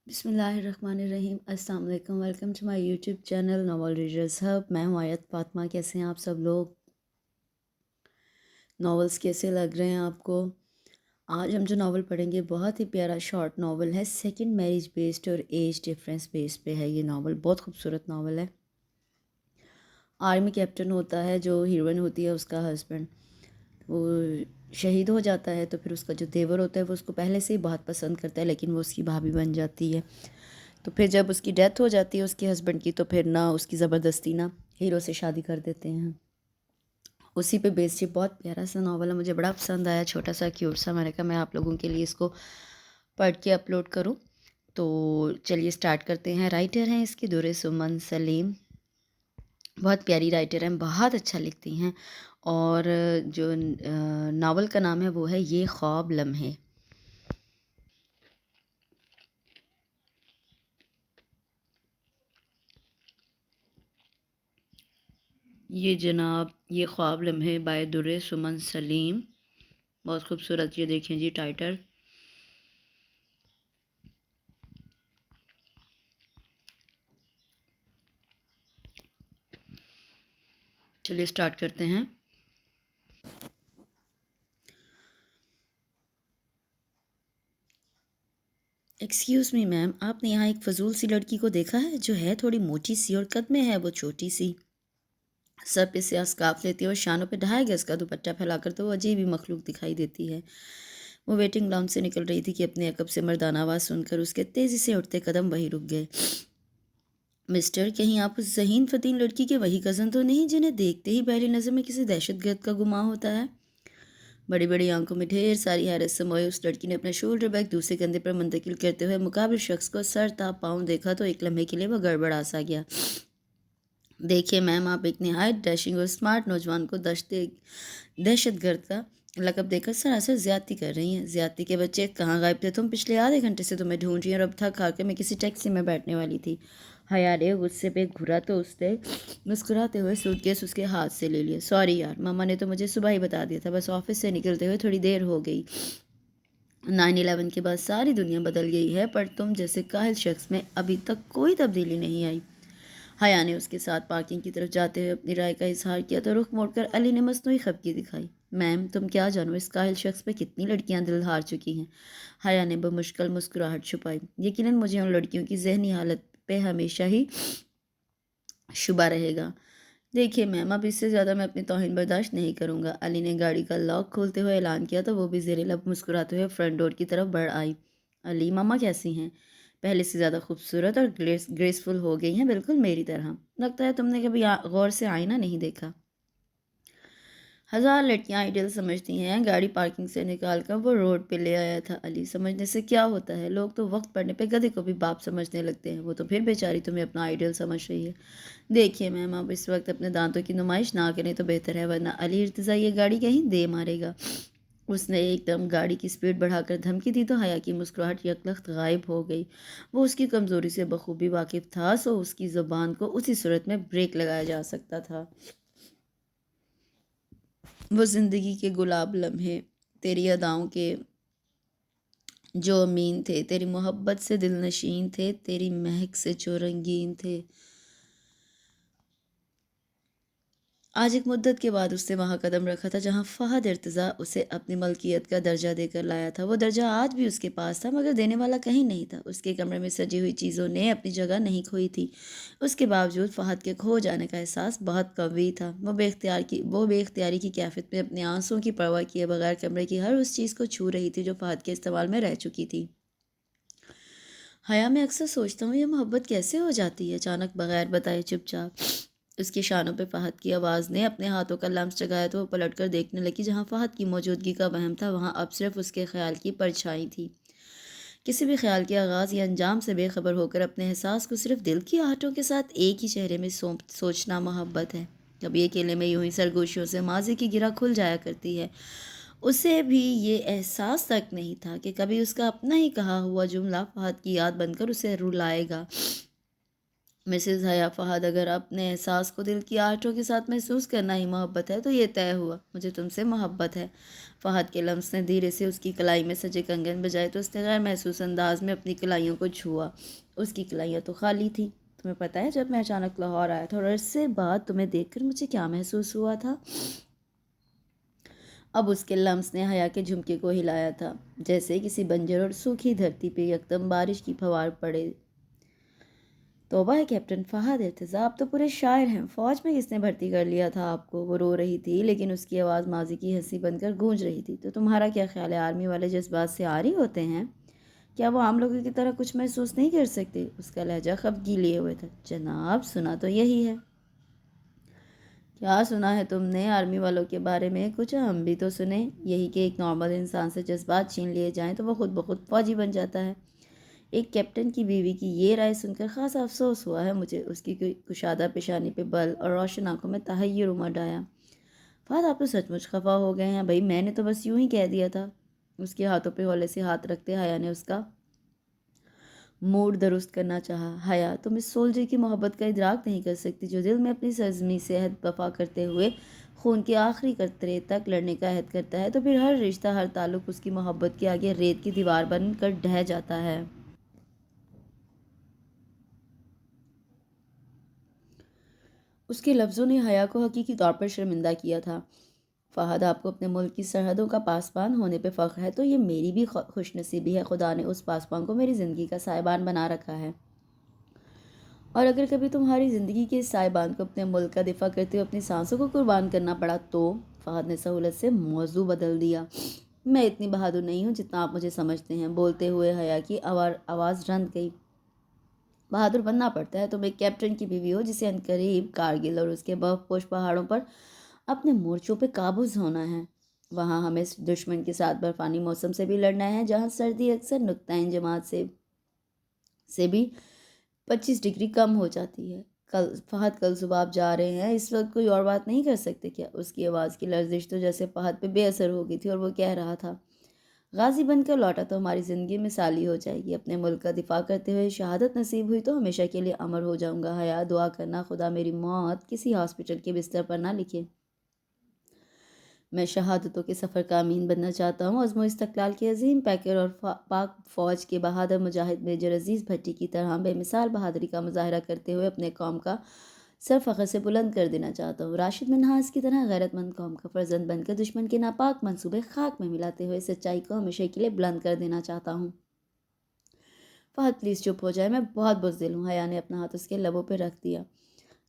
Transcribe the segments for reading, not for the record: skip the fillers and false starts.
بسم اللہ الرحمن الرحیم۔ السلام علیکم، welcome to my YouTube channel novel readers hub. میں ہوں آیت فاطمہ۔ کیسے ہیں آپ سب لوگ؟ ناولز کیسے لگ رہے ہیں آپ کو؟ آج ہم جو ناول پڑھیں گے بہت ہی پیارا شارٹ ناول ہے، سیکنڈ میرج بیسڈ اور ایج ڈفرینس بیس پہ ہے۔ یہ ناول بہت خوبصورت ناول ہے۔ آرمی کیپٹن ہوتا ہے جو ہیروئن ہوتی ہے، اس کا ہسبینڈ وہ شہید ہو جاتا ہے، تو پھر اس کا جو دیور ہوتا ہے وہ اس کو پہلے سے ہی بہت پسند کرتا ہے، لیکن وہ اس کی بھابھی بن جاتی ہے۔ تو پھر جب اس کی ڈیتھ ہو جاتی ہے اس کے ہسبینڈ کی، تو پھر نہ اس کی زبردستی نہ ہیرو سے شادی کر دیتے ہیں۔ اسی پہ بیسڈ بہت پیارا سا ناول ہے، مجھے بڑا پسند آیا، چھوٹا سا کیوٹ سا۔ میں نے کہا میں آپ لوگوں کے لیے اس کو پڑھ کے اپلوڈ کروں۔ تو چلیے سٹارٹ کرتے ہیں۔ رائٹر ہیں اس کی درِ سمن سلیم، بہت پیاری رائٹر ہیں، بہت اچھا لکھتی ہیں۔ اور جو ناول کا نام ہے وہ ہے یہ خواب لمحے۔ یہ جناب یہ خواب لمحے بائے درِ سمن سلیم، بہت خوبصورت۔ یہ دیکھیں جی ٹائٹل۔ چلیے سٹارٹ کرتے ہیں۔ ایکسکیوز می میم، آپ نے یہاں ایک فضول سی لڑکی کو دیکھا ہے جو ہے تھوڑی موٹی سی اور قد میں ہے وہ چھوٹی سی، سر پہ سیاہ اسکارف لیتی ہے اور شانوں پہ 2.5 گز کا دوپٹہ پھیلا کر تو وہ عجیب ہی مخلوق دکھائی دیتی ہے۔ وہ ویٹنگ لاؤنج سے نکل رہی تھی کہ اپنے عقب سے مردانہ آواز سن کر اس کے تیزی سے اٹھتے قدم وہیں رک گئے۔ مسٹر، کہیں آپ اس ذہین فتین لڑکی کے وہی کزن تو نہیں جنہیں دیکھتے ہی پہلی نظر میں کسی دہشت گرد کا گمان ہوتا ہے؟ بڑی بڑی آنکھوں میں ڈھیر ساری حیرت سموئے اس لڑکی نے اپنا شولڈر بیگ دوسرے کندھے پر منتقل کرتے ہوئے مقابل شخص کو سر تا پاؤں دیکھا تو ایک لمحے کے لیے وہ گڑبڑا سا گیا۔ دیکھیے میم، آپ ایک نہایت ڈیشنگ اور اسمارٹ نوجوان کو دہشت گرد کا لقب دے کر سراسر زیادتی کر رہی ہیں۔ زیادتی کے بچے کہاں غائب تھے تم؟ پچھلے آدھے گھنٹے سے تمہیں ڈھونڈ رہی ہیں اور اب تھک ہار کے میں کسی ٹیکسی میں بیٹھنے والی تھی۔ حیا نے غصے پہ گھرا تو اس نے مسکراتے ہوئے سوٹ کیس اس کے ہاتھ سے لے لیا۔ سوری یار، ماما نے تو مجھے صبح ہی بتا دیا تھا، بس آفس سے نکلتے ہوئے تھوڑی دیر ہو گئی۔ 9/11 کے بعد ساری دنیا بدل گئی ہے، پر تم جیسے کاہل شخص میں ابھی تک کوئی تبدیلی نہیں آئی۔ حیا نے اس کے ساتھ پارکنگ کی طرف جاتے ہوئے اپنی رائے کا اظہار کیا تو رخ موڑ کر علی نے مصنوعی خفگی دکھائی۔ میم، تم کیا جانو اس کاہل شخص پہ کتنی لڑکیاں دل ہار چکی ہیں؟ حیا نے بمشکل مسکراہٹ چھپائی۔ یقیناً مجھے ان لڑکیوں کی ذہنی حالت پہ ہمیشہ ہی شبہ رہے گا۔ دیکھیے میم، اب اس سے زیادہ میں اپنی توہین برداشت نہیں کروں گا۔ علی نے گاڑی کا لاک کھولتے ہوئے اعلان کیا تو وہ بھی زیر لب مسکراتے ہوئے فرنٹ ڈور کی طرف بڑھ آئی۔ علی، ماما کیسی ہیں؟ پہلے سے زیادہ خوبصورت اور گریسفل ہو گئی ہیں، بالکل میری طرح۔ لگتا ہے تم نے کبھی غور سے آئینہ نہیں دیکھا۔ 1000 لڑکیاں آئیڈیل سمجھتی ہیں۔ گاڑی پارکنگ سے نکال کر وہ روڈ پہ لے آیا تھا۔ علی، سمجھنے سے کیا ہوتا ہے؟ لوگ تو وقت پڑنے پہ گدھے کو بھی باپ سمجھنے لگتے ہیں، وہ تو پھر بیچاری تمہیں اپنا آئیڈیل سمجھ رہی ہے۔ دیکھیے میم، آپ اس وقت اپنے دانتوں کی نمائش نہ کریں تو بہتر ہے، ورنہ علی ارتضیٰ یہ گاڑی کہیں دے مارے گا۔ اس نے ایک دم گاڑی کی سپیڈ بڑھا کر دھمکی دی تو حیا کی مسکراہٹ یکلخت غائب ہو گئی۔ وہ اس کی کمزوری سے بخوبی واقف تھا، سو اس کی زبان کو اسی صورت میں بریک لگایا جا سکتا تھا۔ وہ زندگی کے گلاب لمحے، تیری اداؤں کے جو امین تھے، تیری محبت سے دل نشین تھے، تیری مہک سے جو رنگین تھے۔ آج ایک مدت کے بعد اس نے وہاں قدم رکھا تھا جہاں فہد ارتضیٰ اسے اپنی ملکیت کا درجہ دے کر لایا تھا۔ وہ درجہ آج بھی اس کے پاس تھا، مگر دینے والا کہیں نہیں تھا۔ اس کے کمرے میں سجی ہوئی چیزوں نے اپنی جگہ نہیں کھوئی تھی۔ اس کے باوجود فہد کے کھو جانے کا احساس بہت قوی تھا۔ وہ بے اختیاری کی کیفیت میں اپنے آنسوؤں کی پرواہ کیے بغیر کمرے کی ہر اس چیز کو چھو رہی تھی جو فہد کے استعمال میں رہ چکی تھی۔ حیا، میں اکثر سوچتا ہوں یہ محبت کیسے ہو جاتی ہے، اچانک بغیر بتائے چپ چاپ۔ اس کی شانوں پہ فہد کی آواز نے اپنے ہاتھوں کا لمس جگایا تو وہ پلٹ کر دیکھنے لگی۔ جہاں فہد کی موجودگی کا وہم تھا وہاں اب صرف اس کے خیال کی پرچھائی تھی۔ کسی بھی خیال کے آغاز یا انجام سے بے خبر ہو کر اپنے احساس کو صرف دل کی آہٹوں کے ساتھ ایک ہی چہرے میں سوچنا محبت ہے۔ کبھی اکیلے میں یوں ہی سرگوشیوں سے ماضی کی گرہ کھل جایا کرتی ہے۔ اسے بھی یہ احساس تک نہیں تھا کہ کبھی اس کا اپنا ہی کہا ہوا جملہ فہد کی یاد بن کر اسے رلائے گا۔ مسز حیا فہد، اگر اپنے احساس کو دل کی آہٹوں کے ساتھ محسوس کرنا ہی محبت ہے تو یہ طے ہوا، مجھے تم سے محبت ہے۔ فہد کے لمس نے دھیرے سے اس کی کلائی میں سجے کنگن بجائے تو اس نے غیر محسوس انداز میں اپنی کلائیوں کو چھوا۔ اس کی کلائیاں تو خالی تھیں۔ تمہیں پتہ ہے جب میں اچانک لاہور آیا تھا اور عرصے بعد تمہیں دیکھ کر مجھے کیا محسوس ہوا تھا؟ اب اس کے لمس نے حیا کے جھمکے کو ہلایا تھا، جیسے کسی بنجر اور سوکھی دھرتی پہ یکدم بارش کی پھوار پڑے۔ توبہ ہے کیپٹن فہد، ارتضیٰ آپ تو پورے شاعر ہیں۔ فوج میں کس نے بھرتی کر لیا تھا آپ کو؟ وہ رو رہی تھی لیکن اس کی آواز ماضی کی ہنسی بن کر گونج رہی تھی۔ تو تمہارا کیا خیال ہے، آرمی والے جذبات سے عاری ہوتے ہیں؟ کیا وہ عام لوگوں کی طرح کچھ محسوس نہیں کر سکتے؟ اس کا لہجہ خفگی لیے ہوئے تھا۔ جناب، سنا تو یہی ہے۔ کیا سنا ہے تم نے آرمی والوں کے بارے میں؟ کچھ ہم بھی تو سنیں۔ یہی کہ ایک نارمل انسان سے جذبات چھین لیے جائیں تو وہ خود بخود فوجی بن جاتا ہے۔ ایک کیپٹن کی بیوی کی یہ رائے سن کر خاصا افسوس ہوا ہے مجھے۔ اس کی کشادہ پیشانی پہ بل اور روشن آنکھوں میں تحیر امڈ آیا۔ فہد، آپ تو سچ مچ خفا ہو گئے ہیں۔ بھائی میں نے تو بس یوں ہی کہہ دیا تھا۔ اس کے ہاتھوں پہ ہولے سے ہاتھ رکھتے حیا نے اس کا موڈ درست کرنا چاہا۔ حیا، تم اس سولجر کی محبت کا ادراک نہیں کر سکتی جو دل میں اپنی سرزمین سے عہد وفا کرتے ہوئے خون کے آخری قطرے تک لڑنے کا عہد کرتا ہے تو پھر ہر رشتہ، ہر تعلق اس کی محبت کے آگے ریت کی دیوار بن کر ڈھہ جاتا ہے۔ اس کے لفظوں نے حیا کو حقیقی طور پر شرمندہ کیا تھا۔ فہد، آپ کو اپنے ملک کی سرحدوں کا پاسبان ہونے پہ فخر ہے تو یہ میری بھی خوش نصیبی ہے۔ خدا نے اس پاسبان کو میری زندگی کا سائبان بنا رکھا ہے، اور اگر کبھی تمہاری زندگی کے اس سائبان کو اپنے ملک کا دفاع کرتے ہوئے اپنی سانسوں کو قربان کرنا پڑا تو… فہد نے سہولت سے موضوع بدل دیا۔ میں اتنی بہادر نہیں ہوں جتنا آپ مجھے سمجھتے ہیں۔ بولتے ہوئے حیا کی آواز رند گئی۔ بہادر بننا پڑتا ہے۔ تم ایک کیپٹن کی بیوی ہو جسے عنقریب کارگل اور اس کے برف پوش پہاڑوں پر اپنے مورچوں پہ قابض ہونا ہے۔ وہاں ہمیں دشمن کے ساتھ برفانی موسم سے بھی لڑنا ہے، جہاں سردی اکثر نقطہ انجماد سے بھی 25 ڈگری کم ہو جاتی ہے۔ فہد، کل صبح آپ جا رہے ہیں، اس وقت کوئی اور بات نہیں کر سکتے کیا؟ اس کی آواز کی لرزش تو جیسے فہد پہ بے اثر ہو گئی تھی اور وہ کہہ رہا تھا، غازی بن کر لوٹا تو ہماری زندگی مثالی ہو جائے گی۔ اپنے ملک کا دفاع کرتے ہوئے شہادت نصیب ہوئی تو ہمیشہ کے لیے امر ہو جاؤں گا۔ حیا، دعا کرنا خدا میری موت کسی ہاسپٹل کے بستر پر نہ لکھے۔ میں شہادتوں کے سفر کا امین بننا چاہتا ہوں۔ عزم و استقلال کے عظیم پیکر اور پاک فوج کے بہادر مجاہد میجر عزیز بھٹی کی طرح بے مثال بہادری کا مظاہرہ کرتے ہوئے اپنے قوم کا سر فخر سے بلند کر دینا چاہتا ہوں۔ راشد منہاس کی طرح غیرت مند قوم کا فرزند بن کر دشمن کے ناپاک منصوبے خاک میں ملاتے ہوئے سچائی کو ہمیشہ کے لیے بلند کر دینا چاہتا ہوں۔ فہد، پلیز چپ ہو جائے، میں بہت بزدل ہوں۔ حیا نے اپنا ہاتھ اس کے لبوں پہ رکھ دیا۔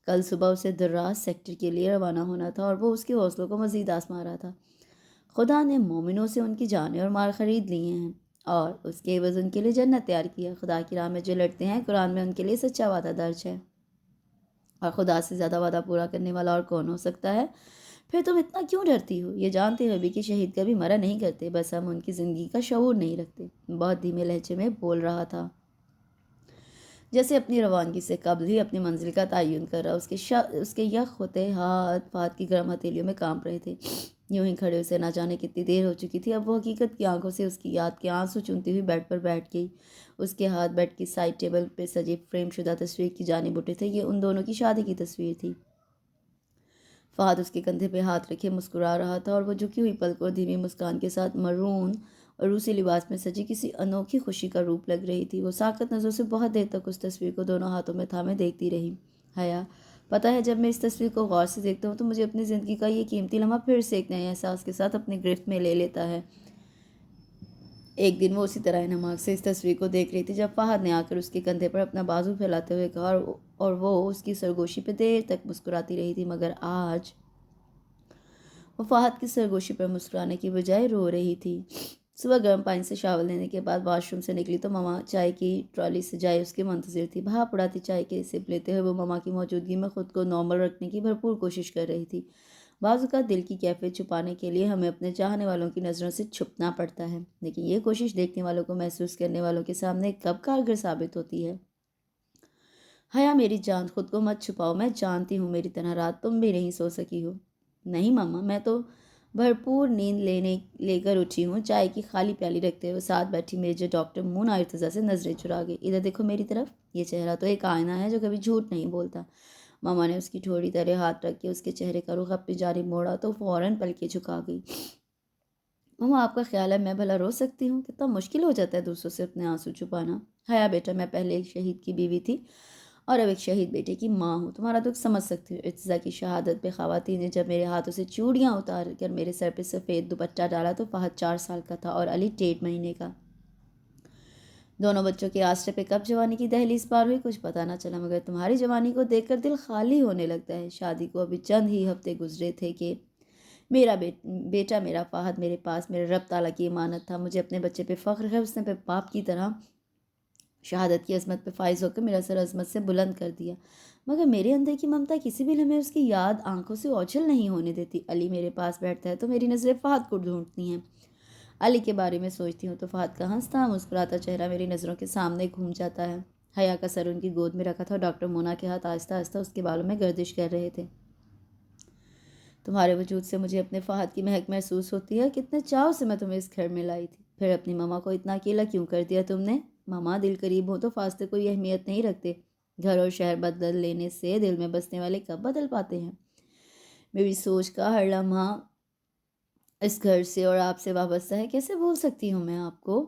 کل صبح اسے دراس سیکٹر کے لیے روانہ ہونا تھا اور وہ اس کے حوصلوں کو مزید آزما رہا تھا۔ خدا نے مومنوں سے ان کی جانیں اور مال خرید لیے ہیں اور اس کے عوض ان کے لیے جنت تیار کیا۔ خدا کی راہ میں جو لڑتے ہیں، قرآن میں ان کے لیے سچا وعدہ درج ہے، اور خدا سے زیادہ وعدہ پورا کرنے والا اور کون ہو سکتا ہے؟ پھر تم اتنا کیوں ڈرتی ہو؟ یہ جانتے ہوئے بھی کہ شہید کبھی مرا نہیں کرتے، بس ہم ان کی زندگی کا شعور نہیں رکھتے۔ بہت دھیمے لہجے میں بول رہا تھا، جیسے اپنی روانگی سے قبل ہی اپنی منزل کا تعین کر رہا۔ اس کے یخ ہوتے ہاتھ فہد کی گرم ہتھیلیوں میں کانپ رہے تھے۔ یوں ہی کھڑے اسے نہ جانے کتنی دیر ہو چکی تھی۔ اب وہ حقیقت کی آنکھوں سے اس کی یاد کے آنسو چونتی ہوئی بیڈ پر بیٹھ گئی۔ اس کے ہاتھ بیڈ کی سائڈ ٹیبل پہ سجی فریم شدہ تصویر کی جانب اٹھے تھے۔ یہ ان دونوں کی شادی کی تصویر تھی۔ فہد اس کے کندھے پہ ہاتھ رکھے مسکرا رہا تھا اور وہ جھکی ہوئی پلکوں اور دھیمی مسکان کے ساتھ مرون اور روسی لباس میں سجی کسی انوکھی خوشی کا روپ لگ رہی تھی۔ وہ ساکت نظروں سے بہت دیر تک اس تصویر کو دونوں ہاتھوں میں تھامے دیکھتی رہی۔ حیا، پتہ ہے جب میں اس تصویر کو غور سے دیکھتا ہوں تو مجھے اپنی زندگی کا یہ قیمتی لمحہ پھر سے ایک نئے احساس کے ساتھ اپنی گرفت میں لے لیتا ہے۔ ایک دن وہ اسی طرح انہماک سے اس تصویر کو دیکھ رہی تھی جب فہد نے آ کر اس کے کندھے پر اپنا بازو پھیلاتے ہوئے کہا، اور وہ اس کی سرگوشی پہ دیر تک مسکراتی رہی تھی، مگر آج وہ فہد کی سرگوشی پر مسکرانے کی بجائے رو رہی تھی۔ صبح گرم پانی سے شاور لینے کے بعد واش روم سے نکلی تو ماما چائے کی ٹرالی سے جائے اس کے منتظر تھی۔ بھاپ اڑاتی چائے کے سپ لیتے ہوئے وہ ماما کی موجودگی میں خود کو نارمل رکھنے کی بھرپور کوشش کر رہی تھی۔ بعض اوقات دل کی کیفیت چھپانے کے لیے ہمیں اپنے چاہنے والوں کی نظروں سے چھپنا پڑتا ہے، لیکن یہ کوشش دیکھنے والوں کو محسوس کرنے والوں کے سامنے کب کارگر ثابت ہوتی ہے۔ حیا میری جان، خود کو مت چھپاؤ۔ میں جانتی ہوں میری طرح رات تم بھی نہیں سو سکی ہو۔ نہیں ماما، میں تو بھرپور نیند لے کر اٹھی ہوں، چائے کی خالی پیالی رکھتے ہوئے ساتھ بیٹھی میجر ڈاکٹر مونا ارتضیٰ سے نظریں چرا گئی۔ ادھر دیکھو میری طرف، یہ چہرہ تو ایک آئینہ ہے جو کبھی جھوٹ نہیں بولتا۔ ماما نے اس کی ٹھوڑی تلے ہاتھ رکھ کے اس کے چہرے کا رخ اپنی جانب موڑا تو فوراً پلکیں جھکا گئی۔ ماما آپ کا خیال ہے میں بھلا رو سکتی ہوں؟ کتنا مشکل ہو جاتا ہے دوسروں سے اپنے آنسو چھپانا۔ حیا بیٹا، میں پہلے ایک شہید کی بیوی تھی اور اب ایک شہید بیٹے کی ماں ہوں، تمہارا دکھ سمجھ سکتی ہوں۔ ارتضیٰ کی شہادت پہ خواتین نے جب میرے ہاتھوں سے چوڑیاں اتار کر میرے سر پہ سفید دوپٹہ ڈالا تو فہد 4 سال کا تھا اور علی 1.5 مہینے کا۔ دونوں بچوں کے آسرے پہ کب جوانی کی دہلیز پار ہوئی کچھ پتہ نہ چلا، مگر تمہاری جوانی کو دیکھ کر دل خالی ہونے لگتا ہے۔ شادی کو ابھی چند ہی ہفتے گزرے تھے کہ میرا بیٹا میرا فہد میرے پاس میرے رب تعالیٰ کی امانت تھا۔ مجھے اپنے بچے پہ فخر ہے، اس نے باپ کی طرح شہادت کی عظمت پہ فائز ہو کر میرا سر عظمت سے بلند کر دیا، مگر میرے اندر کی ممتا کسی بھی لمحے اس کی یاد آنکھوں سے اوجھل نہیں ہونے دیتی۔ علی میرے پاس بیٹھتا ہے تو میری نظریں فہد کو ڈھونڈتی ہیں، علی کے بارے میں سوچتی ہوں تو فہد کا ہنستا مسکراتا چہرہ میری نظروں کے سامنے گھوم جاتا ہے۔ حیا کا سر ان کی گود میں رکھا تھا اور ڈاکٹر مونا کے ہاتھ آہستہ آہستہ اس کے بالوں میں گردش کر رہے تھے۔ تمہارے وجود سے مجھے اپنے فہد کی مہک محسوس ہوتی ہے، کتنے چاؤ سے میں تمہیں اس گھر میں لائی تھی۔ پھر اپنی ماما کو اتنا اکیلا کیوں کر دیا تم نے؟ ماما، دل قریب ہو تو فاصلے کوئی اہمیت نہیں رکھتے، گھر اور شہر بدل لینے سے دل میں بسنے والے کب بدل پاتے ہیں؟ میری سوچ کا ہر لمحہ اس گھر سے اور آپ سے وابستہ ہے، کیسے بھول سکتی ہوں میں آپ کو؟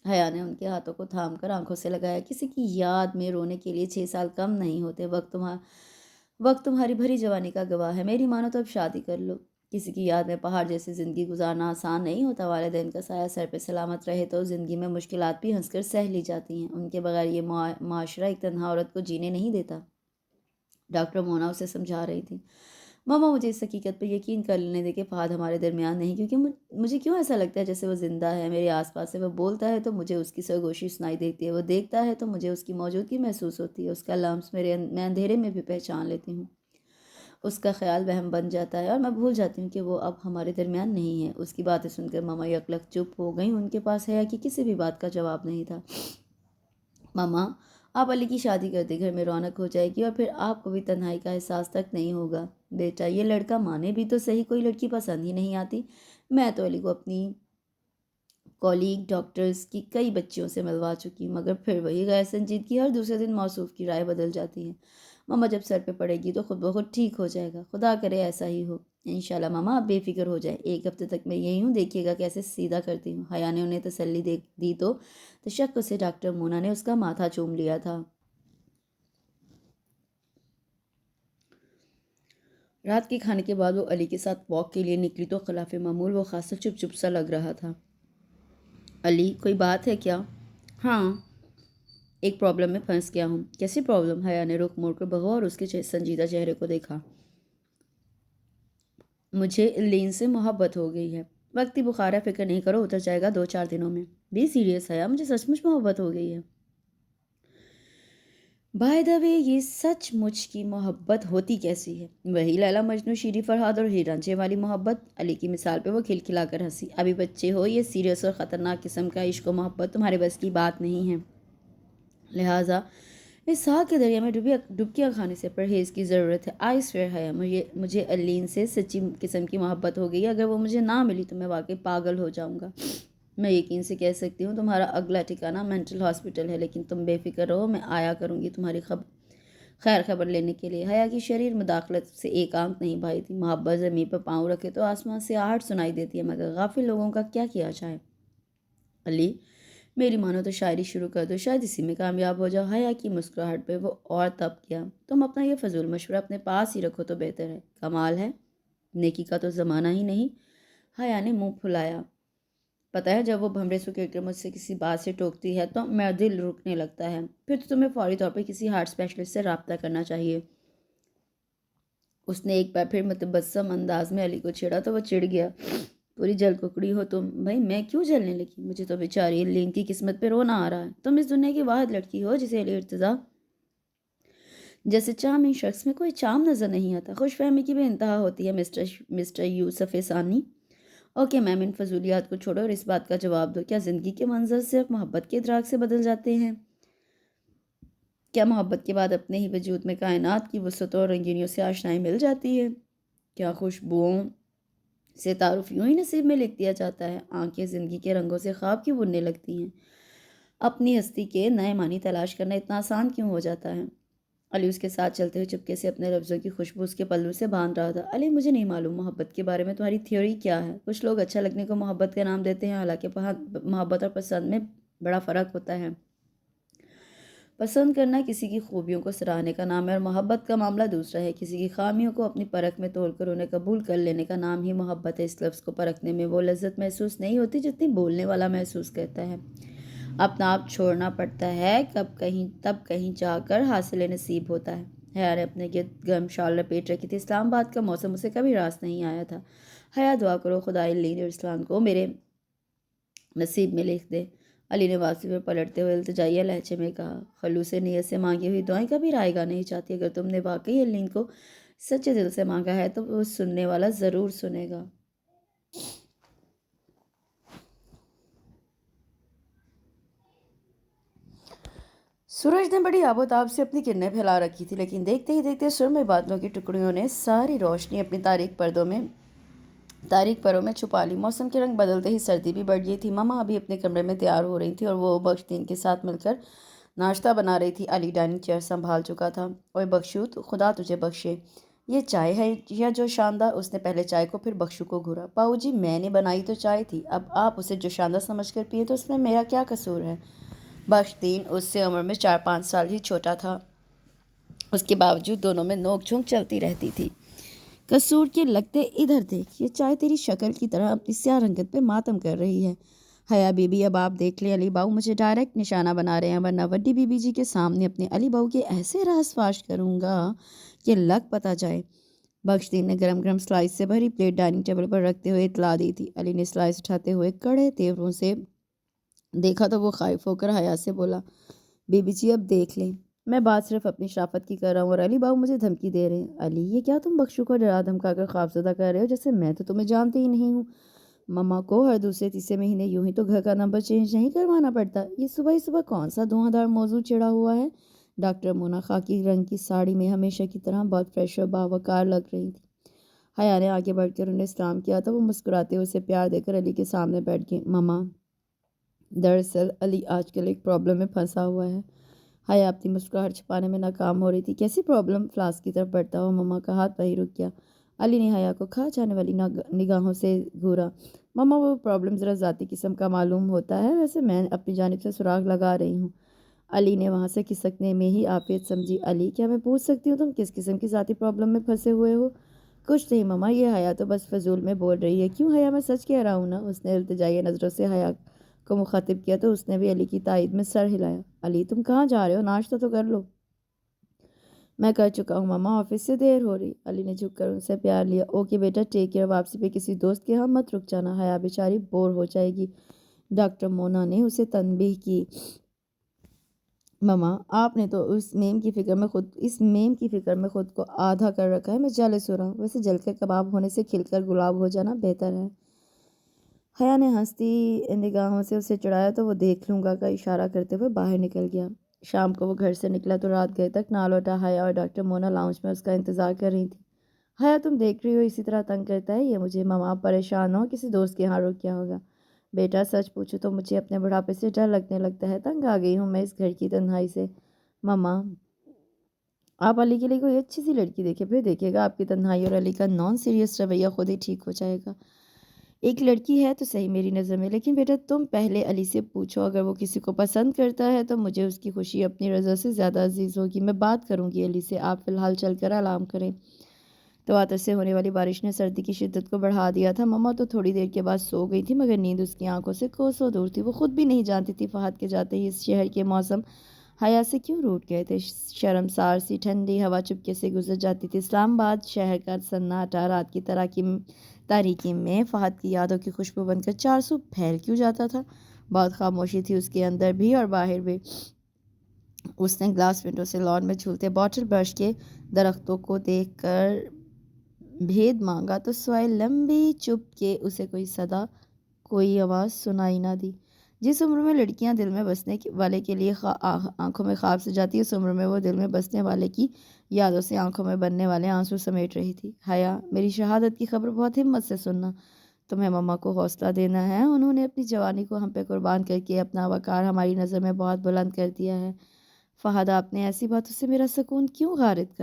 حیا نے ان کے ہاتھوں کو تھام کر آنکھوں سے لگایا۔ کسی کی یاد میں رونے کے لیے 6 سال کم نہیں ہوتے۔ وقت تمہاری بھری جوانی کا گواہ ہے، میری مانو تو اب شادی کر لو۔ کسی کی یاد میں پہاڑ جیسی زندگی گزارنا آسان نہیں ہوتا، والدین کا سایہ سر پہ سلامت رہے تو زندگی میں مشکلات بھی ہنس کر سہ لی جاتی ہیں، ان کے بغیر یہ معاشرہ ایک تنہا عورت کو جینے نہیں دیتا۔ ڈاکٹر مونا اسے سمجھا رہی تھی۔ ماما، مجھے اس حقیقت پہ یقین کر لینے دے کہ فہد ہمارے درمیان نہیں، کیونکہ مجھے کیوں ایسا لگتا ہے جیسے وہ زندہ ہے، میرے آس پاس ہے۔ وہ بولتا ہے تو مجھے اس کی سرگوشی سنائی دیتی ہے، وہ دیکھتا ہے تو مجھے اس کی موجودگی محسوس ہوتی ہے، اس کا لمس میں اندھیرے میں بھی پہچان لیتی ہوں۔ اس کا خیال وہم بن جاتا ہے اور میں بھول جاتی ہوں کہ وہ اب ہمارے درمیان نہیں ہے۔ اس کی باتیں سن کر ماما یکلخت چپ ہو گئیں، ان کے پاس حیا کی کسی بھی بات کا جواب نہیں تھا۔ ماما، آپ علی کی شادی کرتے گھر میں رونق ہو جائے گی اور پھر آپ کو بھی تنہائی کا احساس تک نہیں ہوگا۔ بیٹا، یہ لڑکا مانے بھی تو صحیح، کوئی لڑکی پسند ہی نہیں آتی۔ میں تو علی کو اپنی کولیگ ڈاکٹرز کی کئی بچیوں سے ملوا چکی ہوں، مگر پھر وہی غیر سنجیدگی، ہر دوسرے دن موصوف کی رائے بدل جاتی ہے۔ ماما، جب سر پہ پڑے گی تو خود بخود ٹھیک ہو جائے گا، خدا کرے ایسا ہی ہو۔ انشاءاللہ ماما، آپ بے فکر ہو جائیں، 1 ہفتے تک میں یہی ہوں، دیکھیے گا کیسے سیدھا کرتی ہوں۔ حیا نے انہیں تسلی دی تو تشکر سے ڈاکٹر مونا نے اس کا ماتھا چوم لیا تھا۔ رات کے کھانے کے بعد وہ علی کے ساتھ واک کے لیے نکلی تو خلاف معمول وہ خاصا چپ چپ سا لگ رہا تھا۔ علی، کوئی بات ہے کیا؟ ہاں، ایک پرابلم میں پھنس گیا ہوں۔ کیسی پرابلم؟ حیا نے رخ موڑ کر بغور اس کے سنجیدہ چہرے کو دیکھا۔ مجھے الین سے محبت ہو گئی ہے۔ وقتی بخار ہے، فکر نہیں کرو، اتر جائے گا 2-4 دنوں میں۔ بی سیریس حیا، مجھے سچ مچ محبت ہو گئی ہے۔ بائی دا وے، یہ سچ مچ کی محبت ہوتی کیسی ہے؟ وہی لیلا مجنو، شیری فرہاد اور ہیر رانجھے والی محبت؟ علی کی مثال پہ وہ کھلکھلا کر ہنسی۔ ابھی بچے ہو، یہ سیریس اور خطرناک قسم کا عشق و محبت تمہارے بس کی بات نہیں ہے، لہٰذا اس ساکھ کے دریا میں ڈبکیاں کھانے سے پرہیز کی ضرورت ہے۔ آئی سویئر حیا، مجھے الین سے سچی قسم کی محبت ہو گئی ہے، اگر وہ مجھے نہ ملی تو میں واقعی پاگل ہو جاؤں گا۔ میں یقین سے کہہ سکتی ہوں تمہارا اگلا ٹھکانہ مینٹل ہاسپٹل ہے، لیکن تم بے فکر رہو، میں آیا کروں گی تمہاری خیر خبر لینے کے لیے۔ حیا کی شریر مداخلت سے ایک آنکھ نہیں بھائی تھی۔ محبت زمین پر پاؤں رکھے تو آسمان سے آہٹ سنائی دیتی ہے، مگر غافل لوگوں کا کیا کیا جائے؟ علی، میری مانو تو شاعری شروع کر دو، شاید اسی میں کامیاب ہو جاؤ۔ حیا کی مسکراہٹ پہ وہ اور تب کیا۔ تم اپنا یہ فضول مشورہ اپنے پاس ہی رکھو تو بہتر ہے۔ کمال ہے، نیکی کا تو زمانہ ہی نہیں۔ حیا نے منہ پھلایا۔ پتہ ہے، جب وہ بھمرے سو کر مجھ سے کسی بات سے ٹوکتی ہے تو میرا دل رکنے لگتا ہے، پھر تو تمہیں فوری طور پہ کسی ہارٹ اسپیشلسٹ سے رابطہ کرنا چاہیے۔ اس نے ایک بار پھر متبسم انداز میں علی کو چھیڑا تو وہ چڑ گیا۔ پوری جل ککڑی ہو تم۔ بھائی میں کیوں جلنے لگی؟ مجھے تو بیچاری الین کی قسمت پہ رونا آ رہا ہے۔ تم اس دنیا کی واحد لڑکی ہو جسے علی ارتضیٰ جیسے چارمنگ شخص میں کوئی چام نظر نہیں آتا۔ خوش فہمی کی بھی انتہا ہوتی ہے مسٹر یوسف ثانی۔ اوکے میم، ان فضولیات کو چھوڑو اور اس بات کا جواب دو، کیا زندگی کے منظر صرف محبت کے ادراک سے بدل جاتے ہیں؟ کیا محبت کے بعد اپنے ہی وجود میں کائنات کی وسعتوں اور رنگینیوں سے آشنائی مل جاتی ہے؟ کیا خوشبوؤں سے تعارف یوں ہی نصیب میں لکھ دیا جاتا ہے؟ آنکھیں زندگی کے رنگوں سے خواب کیوں بننے لگتی ہیں؟ اپنی ہستی کے نئے معنی تلاش کرنا اتنا آسان کیوں ہو جاتا ہے؟ علی اس کے ساتھ چلتے ہوئے چپکے سے اپنے لفظوں کی خوشبو اس کے پلو سے باندھ رہا تھا۔ علی، مجھے نہیں معلوم محبت کے بارے میں تمہاری تھیوری کیا ہے؟ کچھ لوگ اچھا لگنے کو محبت کا نام دیتے ہیں، حالانکہ محبت اور پسند میں بڑا فرق ہوتا ہے۔ پسند کرنا کسی کی خوبیوں کو سراہنے کا نام ہے، اور محبت کا معاملہ دوسرا ہے۔ کسی کی خامیوں کو اپنی پرکھ میں تول کر انہیں قبول کر لینے کا نام ہی محبت ہے۔ اس لفظ کو پرکھنے میں وہ لذت محسوس نہیں ہوتی جتنی بولنے والا محسوس کرتا ہے۔ اپنا آپ چھوڑنا پڑتا ہے تب کہیں جا کر حاصل نصیب ہوتا ہے۔ حیا نے اپنے گرد گرم شال لپیٹ رکھی تھی۔ اسلام آباد کا موسم اسے کبھی راس نہیں آیا تھا۔ حیا، دعا کرو خدا لین ارسلان کو میرے نصیب میں لکھ دے، علی نے واسی پر پلٹتے ہوئے التجائیہ لہجے میں کہا۔ خلوص نیت سے مانگی ہوئی دعائیں کبھی رائے گاہ نہیں چاہتی۔ اگر تم نے واقعی الین کو سچے دل سے مانگا ہے تو وہ سننے والا ضرور سنے گا۔ سورج نے بڑی آب و تاب سے اپنی کرنیں پھیلا رکھی تھی، لیکن دیکھتے ہی دیکھتے سرمئی بادلوں کی ٹکڑیوں نے ساری روشنی اپنی تاریک پروں میں چھپا لی۔ موسم کے رنگ بدلتے ہی سردی بھی بڑھ گئی تھی۔ ماما ابھی اپنے کمرے میں تیار ہو رہی تھی اور وہ بخش دین کے ساتھ مل کر ناشتہ بنا رہی تھی۔ علی ڈائننگ چیئر سنبھال چکا تھا۔ اوے بخشو، خدا تجھے بخشے، یہ چائے ہے یا جو شاندار؟ اس نے پہلے چائے کو پھر بخشو کو گھورا۔ باؤ جی، میں نے بنائی تو چائے تھی، اب آپ اسے جو شاندار سمجھ کر پیے تو اس میں میرا کیا قصور ہے؟ بخش دین اس سے عمر میں 4-5 سال ہی چھوٹا تھا، اس کے باوجود دونوں میں نوک جھونک چلتی رہتی تھی۔ قصور کے لگتے ادھر دیکھ، یہ چائے تیری شکل کی طرح اپنی سیاہ رنگت پہ ماتم کر رہی ہے۔ حیا بی بی، اب آپ دیکھ لیں، علی باؤ مجھے ڈائریکٹ نشانہ بنا رہے ہیں، ورنہ وڈی بی بی جی کے سامنے اپنے علی باؤ کے ایسے راز فاش کروں گا کہ لگ پتہ جائے۔ بخش دین نے گرم گرم سلائس سے بھری پلیٹ ڈائننگ ٹیبل پر رکھتے ہوئے اطلاع دی تھی۔ علی نے سلائس اٹھاتے ہوئے کڑے تیوروں سے دیکھا تو وہ خائف ہو کر حیا سے بولا، بی بی جی اب دیکھ لیں، میں بات صرف اپنی شرافت کی کر رہا ہوں اور علی باؤ مجھے دھمکی دے رہے ہیں۔ علی، یہ کیا تم بخشو کو ڈرا دھمکا کر خوفزدہ کر رہے ہو؟ جیسے میں تو تمہیں جانتی ہی نہیں ہوں۔ مما کو ہر دوسرے تیسرے مہینے یوں ہی تو گھر کا نمبر چینج نہیں کروانا پڑتا۔ یہ صبح ہی صبح کون سا دھواں دھار موضوع چھڑا ہوا ہے؟ ڈاکٹر مونا خاکی رنگ کی ساڑی میں ہمیشہ کی طرح بہت فریش اور باوقار لگ رہی تھی۔ حیا نے آگے بڑھ کر انہیں سلام کیا تو وہ مسکراتے ہوئے اسے پیار دے کر علی کے سامنے بیٹھ گئی۔ مما، دراصل علی آج کل ایک پرابلم میں پھنسا ہوا ہے۔ حیا اپنی مسکراہٹ چھپانے میں ناکام ہو رہی تھی۔ کیسی پرابلم؟ فلاسک کی طرف بڑھتا ہوا مما کا ہاتھ وہیں رک گیا۔ علی نے حیا کو کھا جانے والی نگاہوں سے گھورا۔ مما، وہ پرابلم ذرا ذاتی قسم کا معلوم ہوتا ہے، ویسے میں اپنی جانب سے سراغ لگا رہی ہوں۔ علی نے وہاں سے کھسکنے میں ہی عافیت سمجھی۔ علی، کیا میں پوچھ سکتی ہوں تم کس قسم کی ذاتی پرابلم میں پھنسے ہوئے ہو؟ کچھ نہیں مما، یہ حیا تو بس فضول میں بول رہی ہے۔ کیوں حیا، میں سچ کہہ رہا ہوں نا۔ اس نے التجائیہ نظروں سے حیا کو مخاطب کیا تو اس نے بھی علی کی تائید میں سر ہلایا۔ علی، تم کہاں جا رہے ہو؟ ناشتہ تو کر لو۔ میں کر چکا ہوں مما، آفس سے دیر ہو رہی۔ علی نے جھک کر ان سے پیار لیا۔ اوکے بیٹا، ٹیک کیئر، واپسی پہ کسی دوست کے ہاں مت رک جانا، حیا بیچاری بور ہو جائے گی۔ ڈاکٹر مونا نے اسے تنبیہ کی۔ مما، آپ نے تو اس میم کی فکر میں خود کو آدھا کر رکھا ہے۔ میں جالس ہو رہا ہوں، ویسے جل کر کباب ہونے سے کھل کر گلاب ہو جانا بہتر ہے۔ حیا نے ہنستی نگاہوں سے اسے چڑھایا تو وہ دیکھ لوں گا کا اشارہ کرتے ہوئے باہر نکل گیا۔ شام کو وہ گھر سے نکلا تو رات گئے تک نہ لوٹا۔ حیا اور ڈاکٹر مونا لاؤنج میں اس کا انتظار کر رہی تھی۔ حیا، تم دیکھ رہی ہو اسی طرح تنگ کرتا ہے یہ مجھے۔ مما، پریشان ہو کسی دوست کے ہاں رک گیا ہوگا۔ بیٹا سچ پوچھو تو مجھے اپنے بڑھاپے سے ڈر لگنے لگتا ہے، تنگ آ گئی ہوں میں اس گھر کی تنہائی سے۔ مما، آپ علی کے لیے کوئی اچھی سی لڑکی دیکھیں، پھر دیکھے گا آپ کی تنہائی اور علی کا نان سیریس رویہ خود ہی ٹھیک ہو جائے گا۔ ایک لڑکی ہے تو صحیح میری نظر میں، لیکن بیٹا تم پہلے علی سے پوچھو، اگر وہ کسی کو پسند کرتا ہے تو مجھے اس کی خوشی اپنی رضا سے زیادہ عزیز ہوگی۔ میں بات کروں گی علی سے، آپ فی الحال چل کر آرام کریں۔ تواتر سے ہونے والی بارش نے سردی کی شدت کو بڑھا دیا تھا۔ مما تو تھوڑی دیر کے بعد سو گئی تھی، مگر نیند اس کی آنکھوں سے کوسوں دور تھی۔ وہ خود بھی نہیں جانتی تھی فہد کے جاتے ہی اس شہر کے موسم حیا سے کیوں روٹھ گئے تھے۔ شرمسار سی ٹھنڈی ہوا چپکے سے گزر جاتی تھی۔ اسلام آباد شہر کا سناٹا رات کی تاریکی میں فہد کی یادوں کی خوشبو بن کر 400 پھیل کیوں جاتا تھا۔ بہت خاموشی تھی اس کے اندر بھی اور باہر بھی۔ اس نے گلاس ونڈو سے لان میں جھولتے باٹل برش کے درختوں کو دیکھ کر بھید مانگا تو سوائے لمبی چپ کے اسے کوئی صدا، کوئی آواز سنائی نہ دی۔ جس عمر میں لڑکیاں دل میں بسنے والے کے لیے آنکھوں میں خواب سجاتی اس عمر میں وہ دل میں بسنے والے کی یادوں سے آنکھوں میں بننے والے آنسو سمیٹ رہی تھی۔ حیا، میری شہادت کی خبر بہت ہمت سے سننا۔ تمہیں مما کو حوصلہ دینا ہے، انہوں نے اپنی جوانی کو ہم پہ قربان کر کے اپنا وقار ہماری نظر میں بہت بلند کر دیا ہے۔ فہد، آپ نے ایسی باتوں سے میرا سکون کیوں غارت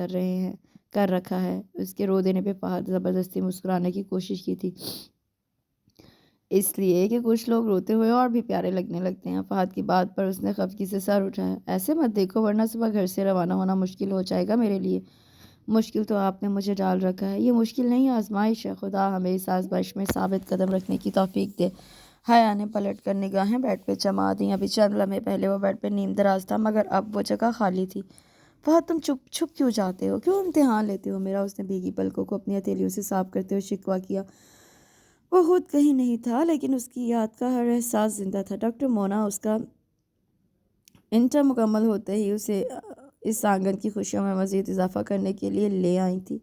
کر رکھا ہے؟ اس کے رو دینے پہ فہد زبردستی مسکرانے کی کوشش کی تھی۔ اس لیے کہ کچھ لوگ روتے ہوئے اور بھی پیارے لگنے لگتے ہیں۔ فہد کی بات پر اس نے خفگی سے سر اٹھایا۔ ایسے مت دیکھو ورنہ صبح گھر سے روانہ ہونا مشکل ہو جائے گا میرے لیے۔ مشکل تو آپ نے مجھے ڈال رکھا ہے، یہ مشکل نہیں آزمائش ہے۔ خدا ہمیں اس آزمائش میں ثابت قدم رکھنے کی توفیق دے۔ حیا نے پلٹ کر نگاہیں بیڈ پہ جما دیں۔ ابھی چند لمحے پہلے وہ بیڈ پہ نیم دراز تھا مگر اب وہ جگہ خالی تھی۔ فہد، تم چپ چھپ کیوں جاتے ہو؟ کیوں امتحان لیتے ہو میرا؟ اس نے بھیگی پلکوں کو اپنی ہتھیلیوں سے صاف کرتے ہوئے شکوہ کیا۔ وہ خود کہیں نہیں تھا لیکن اس کی یاد کا ہر احساس زندہ تھا۔ ڈاکٹر مونا اس کا انٹر مکمل ہوتے ہی اسے اس آنگن کی خوشیوں میں مزید اضافہ کرنے کے لیے لے آئی تھی۔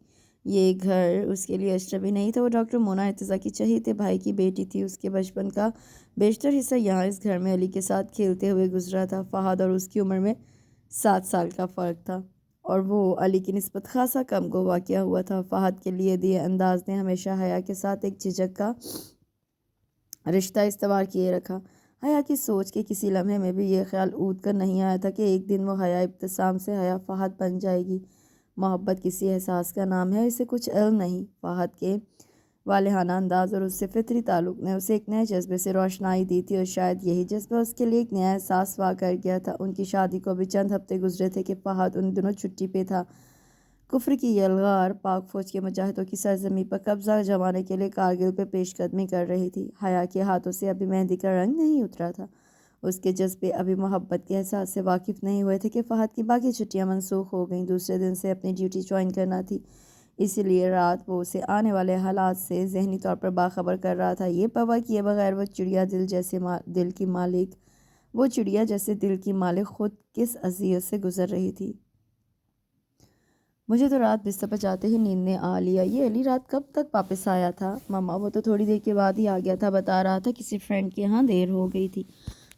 یہ گھر اس کے لیے اجنبی نہیں تھا۔ وہ ڈاکٹر مونا ارتضیٰ کی چہیتے بھائی کی بیٹی تھی۔ اس کے بچپن کا بیشتر حصہ یہاں اس گھر میں علی کے ساتھ کھیلتے ہوئے گزرا تھا۔ فہد اور اس کی عمر میں 7 سال کا فرق تھا اور وہ علی کی نسبت خاصا کم گو واقع ہوا تھا۔ فہد کے لیے دیے انداز نے ہمیشہ حیا کے ساتھ ایک جھجک کا رشتہ استوار کیے رکھا۔ حیا کی سوچ کے کسی لمحے میں بھی یہ خیال اود کر نہیں آیا تھا کہ ایک دن وہ حیا ابتسام سے حیا فہد بن جائے گی۔ محبت کسی احساس کا نام ہے، اسے کچھ علم نہیں۔ فہد کے والہانہ انداز اور اس سے فطری تعلق نے اسے ایک نئے جذبے سے روشنائی دی تھی اور شاید یہی جذبہ اس کے لیے ایک نیا احساس وا کر گیا تھا۔ ان کی شادی کو ابھی چند ہفتے گزرے تھے کہ فہد ان دنوں چھٹی پہ تھا۔ کفر کی یلغار پاک فوج کے مجاہدوں کی سرزمین پر قبضہ جمانے کے لیے کارگل پہ پیش قدمی کر رہی تھی۔ حیا کے ہاتھوں سے ابھی مہندی کا رنگ نہیں اترا تھا۔ اس کے جذبے ابھی محبت کے احساس سے واقف نہیں ہوئے تھے کہ فہد کی باقی چھٹیاں منسوخ ہو گئیں۔ دوسرے دن سے اپنی ڈیوٹی جوائن کرنا تھی، اسی لیے رات وہ اسے آنے والے حالات سے ذہنی طور پر باخبر کر رہا تھا۔ یہ پرواہ کیے بغیر وہ چڑیا جیسے دل کی مالک خود کس اذیت سے گزر رہی تھی۔ مجھے تو رات بستر پر جاتے ہی نیند نے آ لیا۔ یہ علی رات کب تک واپس آیا تھا؟ ماما، وہ تو تھوڑی دیر کے بعد ہی آ گیا تھا، بتا رہا تھا کسی فرینڈ کے یہاں دیر ہو گئی تھی۔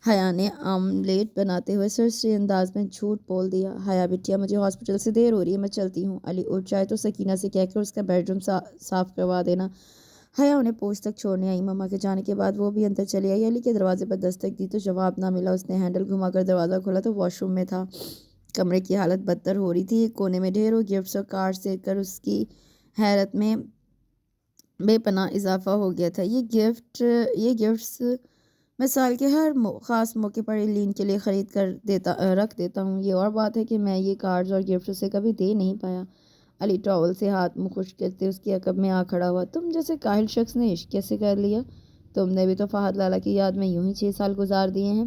حیا نے آملیٹ بناتے ہوئے سرسری انداز میں جھوٹ بول دیا۔ حیا بٹیا، مجھے ہاسپٹل سے دیر ہو رہی ہے، میں چلتی ہوں۔ علی اٹھ جائے تو سکینہ سے کہہ کر اس کا بیڈ روم صاف کروا دینا۔ حیا انہیں پوچھ تک چھوڑنے آئی۔ ماما کے جانے کے بعد وہ بھی اندر چلی آئی۔ علی کے دروازے پر دستک دی تو جواب نہ ملا۔ اس نے ہینڈل گھما کر دروازہ کھولا تو واش روم میں تھا۔ کمرے کی حالت بدتر ہو رہی تھی۔ ایک کونے میں ڈھیروں گفٹس اور کارڈز دیکھ کر اس کی حیرت میں بے پناہ اضافہ ہو گیا تھا۔ یہ گفٹس میں سال کے ہر خاص موقع پر ایلین کے لیے خرید کر رکھ دیتا ہوں۔ یہ اور بات ہے کہ میں یہ کارڈز اور گفٹس اسے کبھی دے نہیں پایا۔ علی ٹاول سے ہاتھ منہ خشک کرتے اس کی عقب میں آ کھڑا ہوا۔ تم جیسے کاہل شخص نے عشق کیسے کر لیا؟ تم نے بھی تو فہد لالا کی یاد میں یوں ہی 6 سال گزار دیے ہیں۔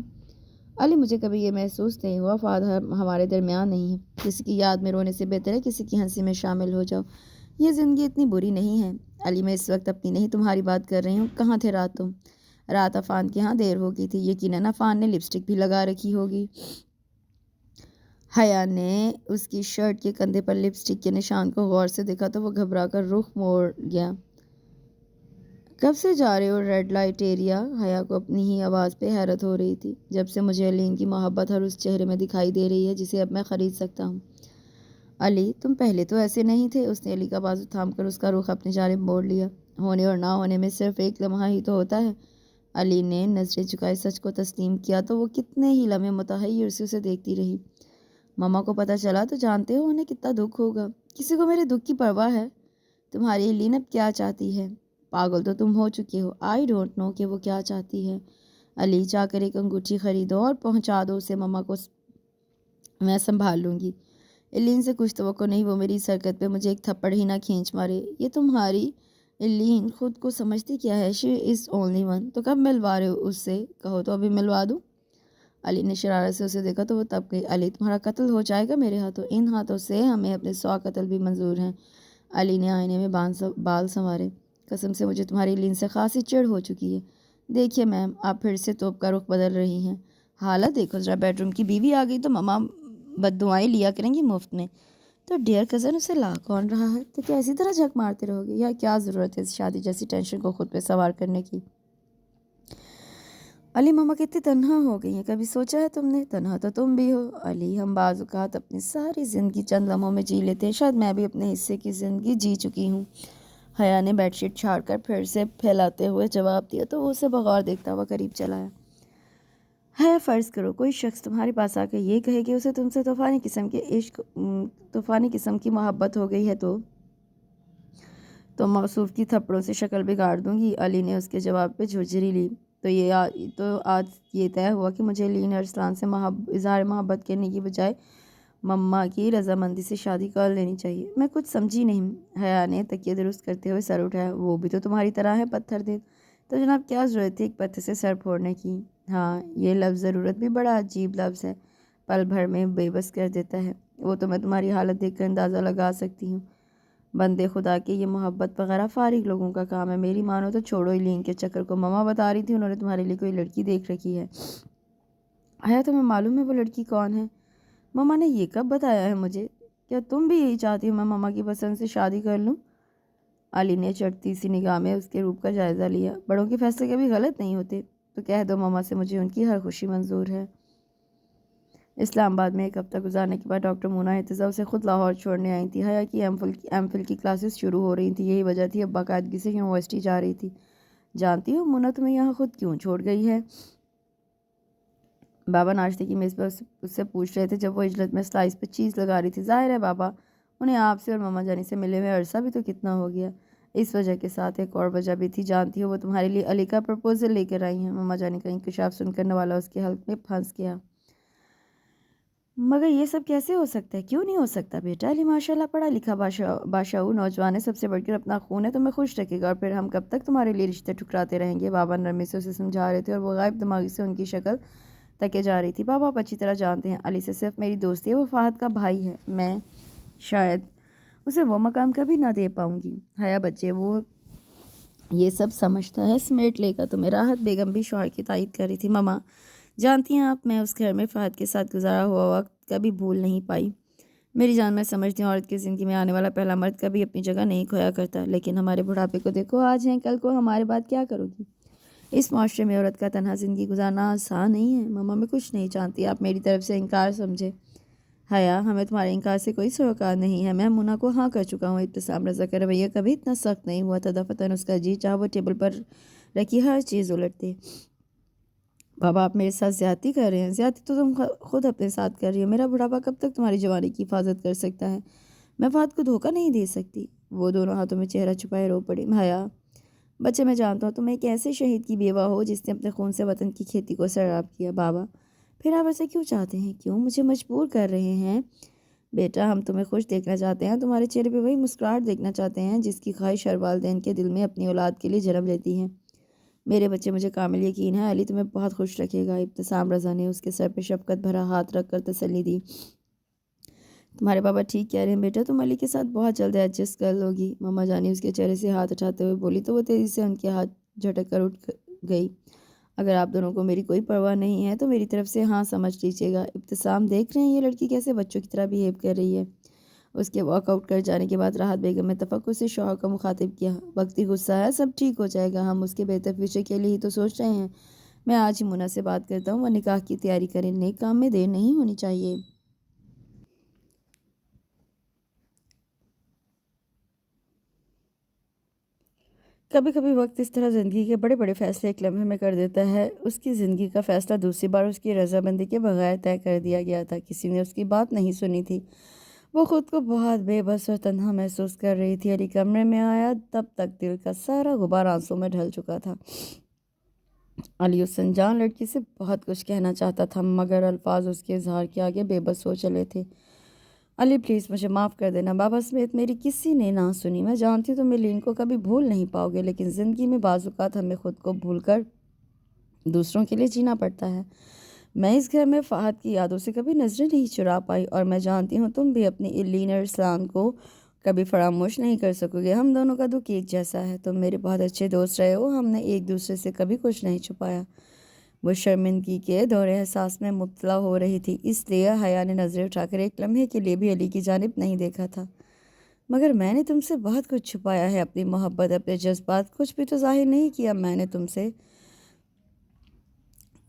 علی، مجھے کبھی یہ محسوس نہیں ہوا فہد ہمارے درمیان نہیں ہے۔ کسی کی یاد میں رونے سے بہتر ہے کسی کی ہنسی میں شامل ہو جاؤ۔ یہ زندگی اتنی بری نہیں ہے۔ علی، میں اس وقت اپنی نہیں تمہاری بات کر رہی ہوں۔ کہاں تھے رات تم؟ رات عفان کے ہاں دیر ہو گئی تھی۔ یقیناً عفان نے لپسٹک بھی لگا رکھی ہوگی۔ حیا نے اس کی شرٹ کے کندھے پر لپسٹک کے نشان کو غور سے دیکھا تو وہ گھبرا کر رخ موڑ گیا۔ کب سے جا رہے ہو ریڈ لائٹ ایریا؟ حیا کو اپنی ہی آواز پہ حیرت ہو رہی تھی۔ جب سے مجھے ایلین کی محبت ہر اس چہرے میں دکھائی دے رہی ہے جسے اب میں خرید سکتا ہوں۔ علی، تم پہلے تو ایسے نہیں تھے۔ اس نے علی کا بازو تھام کر اس کا رخ اپنی جانب موڑ لیا۔ ہونے اور نہ ہونے میں صرف ایک لمحہ ہی تو ہوتا ہے۔ علی نے نظریں جھکائے سچ کو تسلیم کیا تو وہ کتنے ہی لمحے متحیر سے اسے دیکھتی رہی۔ ماما کو پتہ چلا تو جانتے ہو انہیں کتنا دکھ ہوگا۔ کسی کو میرے دکھ کی پرواہ ہے؟ تمہاری ایلین اب کیا چاہتی ہے؟ پاگل تو تم ہو چکے ہو۔ آئی ڈونٹ نو کہ وہ کیا چاہتی ہے۔ علی، جا کر ایک انگوٹھی خریدو اور پہنچا دو اسے ماما کو، میں سنبھال لوں گی۔ ایلین سے کچھ توقع نہیں وہ میری اس حرکت پہ مجھے ایک تھپڑ ہی نہ کھینچ مارے۔ یہ تمہاری ایلین خود کو سمجھتی کیا ہے؟ شی از اونلی ون۔ تو کب ملوا رہے ہو اس سے؟ کہو تو ابھی ملوا دوں۔ علی نے شرارت سے اسے دیکھا تو وہ تب گئی۔ علی، تمہارا قتل ہو جائے گا میرے ہاتھوں۔ ان ہاتھوں سے ہمیں اپنے 100 قتل بھی منظور ہیں۔ علی نے آئینے میں بال سنوارے۔ قسم سے مجھے تمہاری ایلین سے خاصی چڑ ہو چکی ہے۔ دیکھیے میم، آپ پھر سے توپ کا رخ بدل رہی ہیں۔ حالت دیکھو ذرا، بیڈ روم کی بیوی آ گئی تو ماما بددعائیں لیا کریں گی مفت میں۔ تو ڈیئر کزن، اسے لا کون رہا ہے؟ تو کیا اسی طرح جھک مارتے رہو گے؟ یا کیا ضرورت ہے اس شادی جیسی ٹینشن کو خود پہ سوار کرنے کی؟ علی ماما کتنی تنہا ہو گئی ہیں، کبھی سوچا ہے تم نے؟ تنہا تو تم بھی ہو علی، ہم بعض اوقات اپنی ساری زندگی چند لمحوں میں جی لیتے ہیں، شاید میں بھی اپنے حصے کی زندگی جی چکی ہوں۔ حیا نے بیڈ شیٹ چھاڑ کر پھر سے پھیلاتے ہوئے جواب دیا تو وہ اسے بغور دیکھتا ہوا قریب چلا آیا۔ حیا، فرض کرو کوئی شخص تمہارے پاس آ کے یہ کہے کہ اسے تم سے طوفانی قسم کی محبت ہو گئی ہے تو موصوف کی تھپڑوں سے شکل بگاڑ دوں گی۔ علی نے اس کے جواب پہ جھرجھری لی۔ تو آج یہ طے ہوا کہ مجھے لین ارسلان سے اظہار محبت کرنے کی بجائے مما کی رضامندی سے شادی کر لینی چاہیے۔ میں کچھ سمجھی نہیں۔ حیا نے تکیہ درست کرتے ہوئے سر اٹھایا۔ وہ بھی تو تمہاری طرح ہے، پتھر دل۔ تو جناب کیا ضرورت تھی ایک پتھر سے سر پھوڑنے کی؟ ہاں، یہ لفظ ضرورت بھی بڑا عجیب لفظ ہے، پل بھر میں بے بس کر دیتا ہے۔ وہ تو میں تمہاری حالت دیکھ کر اندازہ لگا سکتی ہوں۔ بندے خدا کے، یہ محبت وغیرہ فارغ لوگوں کا کام ہے۔ میری مانو تو چھوڑو ہی لین کے چکر کو، مما بتا رہی تھی انہوں نے تمہارے لیے کوئی لڑکی دیکھ رکھی ہے۔ حیا، تمہیں معلوم ہے وہ لڑکی کون ہے؟ مما نے یہ کب بتایا ہے مجھے؟ کیا تم بھی یہی چاہتی ہو میں مما کی پسند سے شادی کر لوں؟ علی نے چڑھتی سی نگاہ میں اس کے روپ کا جائزہ لیا۔ بڑوں کے فیصلے کبھی غلط نہیں ہوتے، تو کہہ دو مما سے مجھے ان کی ہر خوشی منظور ہے۔ اسلام آباد میں ایک ہفتہ گزارنے کے بعد ڈاکٹر مونا ارتضیٰ اسے خود لاہور چھوڑنے آئی تھی۔ حیا کی ایم فل کی کلاسز شروع ہو رہی تھیں، یہی وجہ تھی اب باقاعدگی سے یونیورسٹی جا رہی تھی۔ جانتی ہو مونا تمہیں یہاں خود کیوں چھوڑ گئی ہے؟ بابا ناشتے کی میز پر اس سے پوچھ رہے تھے جب وہ اجلت میں سلائس پہ چیز لگا رہی تھی۔ ظاہر ہے بابا، انہیں آپ سے اور مما جانی سے ملے ہوئے عرصہ بھی تو کتنا ہو گیا۔ اس وجہ کے ساتھ ایک اور وجہ بھی تھی، جانتی ہو وہ تمہارے لیے علی کا پرپوزل لے کر آئی ہیں۔ مما جانی کا انکشاف سن کر نوالا اس کے حلق میں پھنس گیا۔ مگر یہ سب کیسے ہو سکتا ہے؟ کیوں نہیں ہو سکتا بیٹا؟ علی ماشاءاللہ پڑھا لکھا باشعور نوجوان ہے، سب سے بڑھ کر اپنا خون ہے، تمہیں خوش رکھے گا، اور پھر ہم کب تک تمہارے لیے رشتے ٹھکراتے رہیں گے؟ بابا نرمی سے اسے سمجھا رہے تھے اور وہ غائب دماغی سے ان کی شکل تکے جا رہی تھی۔ بابا آپ اچھی طرح جانتے ہیں علی سے صرف میری دوستی ہے، وہ فہد کا بھائی ہے، میں شاید اسے وہ مقام کبھی نہ دے پاؤں گی۔ حیا بچے، وہ یہ سب سمجھتا ہے، سمیٹ لے گا تمہیں۔ راحت بیگم بھی شوہر کی تائید کر رہی تھی۔ مما جانتی ہیں آپ، میں اس گھر میں فہد کے ساتھ گزارا ہوا وقت کبھی بھول نہیں پائی۔ میری جان، میں سمجھتی ہوں عورت کی زندگی میں آنے والا پہلا مرد کبھی اپنی جگہ نہیں کھویا کرتا، لیکن ہمارے بڑھاپے کو دیکھو، آج ہیں کل کو ہمارے بعد کیا کرو گی؟ اس معاشرے میں عورت کا تنہا زندگی گزارنا آسان نہیں ہے۔ مما میں کچھ نہیں چاہتی آپ میری طرف سے انکار سمجھے۔ حیا، ہمیں تمہارے انکار سے کوئی سروکار نہیں ہے، میں مونا کو ہاں کر چکا ہوں۔ ابتسام رضا کا رویہ کبھی اتنا سخت نہیں ہوا تھا، دفعتاً اس کا جی چاہا وہ ٹیبل پر رکھی ہر چیز الٹ دے۔ بابا آپ میرے ساتھ زیادتی کر رہے ہیں۔ زیادتی تو تم خود اپنے ساتھ کر رہی ہو۔ میرا بڑھاپا کب تک تمہاری جوانی کی حفاظت کر سکتا ہے؟ میں فہد کو دھوکہ نہیں دے سکتی۔ وہ دونوں ہاتھوں میں چہرہ چھپائے رو پڑی۔ حیا بچے، میں جانتا ہوں تم ایک ایسے شہید کی بیوہ ہو جس نے اپنے خون سے وطن کی کھیتی کو سیراب کیا۔ بابا پھر آپ ایسا کیوں چاہتے ہیں؟ کیوں مجھے مجبور کر رہے ہیں؟ بیٹا ہم تمہیں خوش دیکھنا چاہتے ہیں، تمہارے چہرے پہ وہی مسکراہٹ دیکھنا چاہتے ہیں جس کی خواہش ہر والدین کے دل میں اپنی اولاد کے لیے جنم لیتی ہے۔ میرے بچے، مجھے کامل یقین ہے علی تمہیں بہت خوش رکھے گا۔ ابتسام رضا نے اس کے سر پہ شفقت بھرا ہاتھ رکھ کر تسلی دی۔ تمہارے بابا ٹھیک کہہ رہے ہیں بیٹا، تم علی کے ساتھ بہت جلد ایڈجسٹ کر لو گی۔ مما جانی اس کے چہرے سے ہاتھ اٹھاتے ہوئے بولی تو وہ تیزی سے ان کے ہاتھ جھٹک کر اٹھ گئی۔ اگر آپ دونوں کو میری کوئی پرواہ نہیں ہے تو میری طرف سے ہاں سمجھ لیجیے گا۔ ابتسام دیکھ رہے ہیں یہ لڑکی کیسے بچوں کی طرح بیہیو کر رہی ہے؟ اس کے واک آؤٹ کر جانے کے بعد راحت بیگم نے تفکر سے شوہر کو مخاطب کیا۔ وقتی غصہ ہے، سب ٹھیک ہو جائے گا، ہم اس کے بہتر فیوچر کے لیے ہی تو سوچ رہے ہیں۔ میں آج ہی مونا سے بات کرتا ہوں، وہ نکاح کی تیاری کریں، نیک کام میں دیر نہیں ہونی چاہیے۔ کبھی کبھی وقت اس طرح زندگی کے بڑے بڑے فیصلے ایک لمحے میں کر دیتا ہے۔ اس کی زندگی کا فیصلہ دوسری بار اس کی رضامندی کے بغیر طے کر دیا گیا تھا، کسی نے اس کی بات نہیں سنی تھی۔ وہ خود کو بہت بے بس اور تنہا محسوس کر رہی تھی۔ علی کمرے میں آیا تب تک دل کا سارا غبار آنسوں میں ڈھل چکا تھا۔ علی اس انجان لڑکی سے بہت کچھ کہنا چاہتا تھا، مگر الفاظ اس کے اظہار کے آگے بے بس ہو چلے تھے۔ علی پلیز مجھے معاف کر دینا، بابا سمیت میری کسی نے نہ سنی۔ میں جانتی ہوں تم لین کو کبھی بھول نہیں پاؤ گے، لیکن زندگی میں بعض اوقات ہمیں خود کو بھول کر دوسروں کے لیے جینا پڑتا ہے۔ میں اس گھر میں فہد کی یادوں سے کبھی نظریں نہیں چرا پائی، اور میں جانتی ہوں تم بھی اپنی لین ارسلان کو کبھی فراموش نہیں کر سکو گے۔ ہم دونوں کا دکھ ایک جیسا ہے، تم میرے بہت اچھے دوست رہے ہو، ہم نے ایک دوسرے سے کبھی کچھ نہیں چھپایا۔ وہ شرمندگی کے دور احساس میں مبتلا ہو رہی تھی، اس لیے حیا نے نظریں اٹھا کر ایک لمحے کے لیے بھی علی کی جانب نہیں دیکھا تھا۔ مگر میں نے تم سے بہت کچھ چھپایا ہے، اپنی محبت، اپنے جذبات، کچھ بھی تو ظاہر نہیں کیا میں نے تم سے۔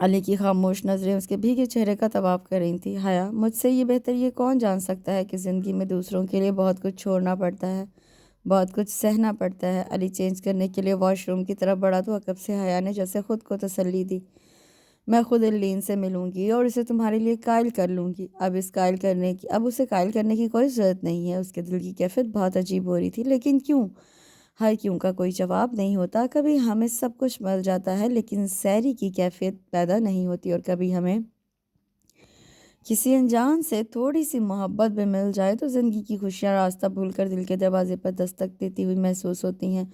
علی کی خاموش نظریں اس کے بھیگے چہرے کا طواف کر رہی تھیں۔ حیا، مجھ سے یہ بہتر یہ کون جان سکتا ہے کہ زندگی میں دوسروں کے لیے بہت کچھ چھوڑنا پڑتا ہے، بہت کچھ سہنا پڑتا ہے۔ علی چینج کرنے کے لیے واش روم کی طرف بڑھا تو عقب سے حیا نے جیسے خود کو تسلی دی۔ میں خود الین سے ملوں گی اور اسے تمہارے لیے قائل کر لوں گی۔ اب اسے قائل کرنے کی کوئی ضرورت نہیں ہے۔ اس کے دل کی کیفیت بہت عجیب ہو رہی تھی، لیکن کیوں؟ ہر کیوں کا کوئی جواب نہیں ہوتا۔ کبھی ہمیں سب کچھ مل جاتا ہے لیکن سیری کی کیفیت پیدا نہیں ہوتی، اور کبھی ہمیں کسی انجان سے تھوڑی سی محبت بھی مل جائے تو زندگی کی خوشیاں راستہ بھول کر دل کے دروازے پر دستک دیتی ہوئی محسوس ہوتی ہیں۔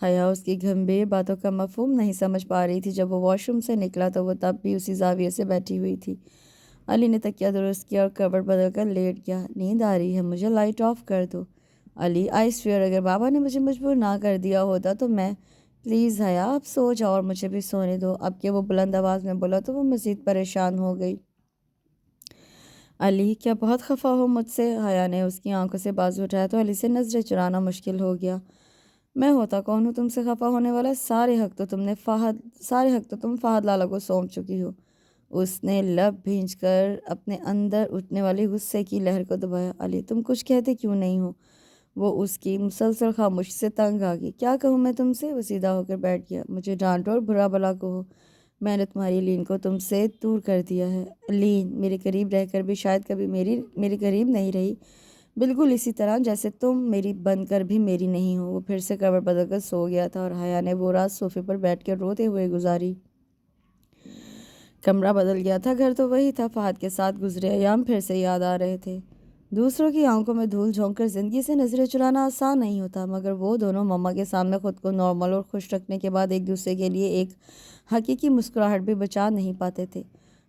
حیا اس کی گمبھیر باتوں کا مفہوم نہیں سمجھ پا رہی تھی۔ جب وہ واش روم سے نکلا تو وہ تب بھی اسی زاویے سے بیٹھی ہوئی تھی۔ علی نے تکیہ درست کیا اور کور بدل کر لیٹ گیا۔ نیند آ رہی ہے، مجھے لائٹ آف کر دو۔ علی، آئی سویئر اگر بابا نے مجھے مجبور نہ کر دیا ہوتا تو میں… پلیز حیا، آپ سو جاؤ اور مجھے بھی سونے دو۔ اب کہ وہ بلند آواز میں بولا تو وہ مزید پریشان ہو گئی۔ علی، کیا بہت خفا ہو مجھ سے؟ حیا نے اس کی آنکھوں سے بازو اٹھایا تو علی سے نظریں چرانا مشکل ہو گیا۔ میں ہوتا کون ہوں تم سے خفا ہونے والا؟ سارے حق تو تم فہد لالا کو سونپ چکی ہو۔ اس نے لب بھینچ کر اپنے اندر اٹھنے والی غصے کی لہر کو دبایا۔ علی، تم کچھ کہتے کیوں نہیں ہو؟ وہ اس کی مسلسل خاموشی سے تنگ آ گئی۔ کیا کہوں میں تم سے؟ وہ سیدھا ہو کر بیٹھ گیا۔ مجھے ڈانٹو اور برا بھلا کہو، میں نے تمہاری لین کو تم سے دور کر دیا ہے۔ لین میرے قریب رہ کر بھی شاید کبھی میرے قریب نہیں رہی، بالکل اسی طرح جیسے تم میری بن کر بھی میری نہیں ہو۔ وہ پھر سے کور بدل کر سو گیا تھا اور حیا نے وہ رات صوفے پر بیٹھ کر روتے ہوئے گزاری۔ کمرہ بدل گیا تھا، گھر تو وہی تھا۔ فہد کے ساتھ گزرے ایام پھر سے یاد آ رہے تھے۔ دوسروں کی آنکھوں میں دھول جھونک کر زندگی سے نظریں چرانا آسان نہیں ہوتا، مگر وہ دونوں مما کے سامنے خود کو نارمل اور خوش رکھنے کے بعد ایک دوسرے کے لیے ایک حقیقی مسکراہٹ بھی بچا نہیں پاتے تھے۔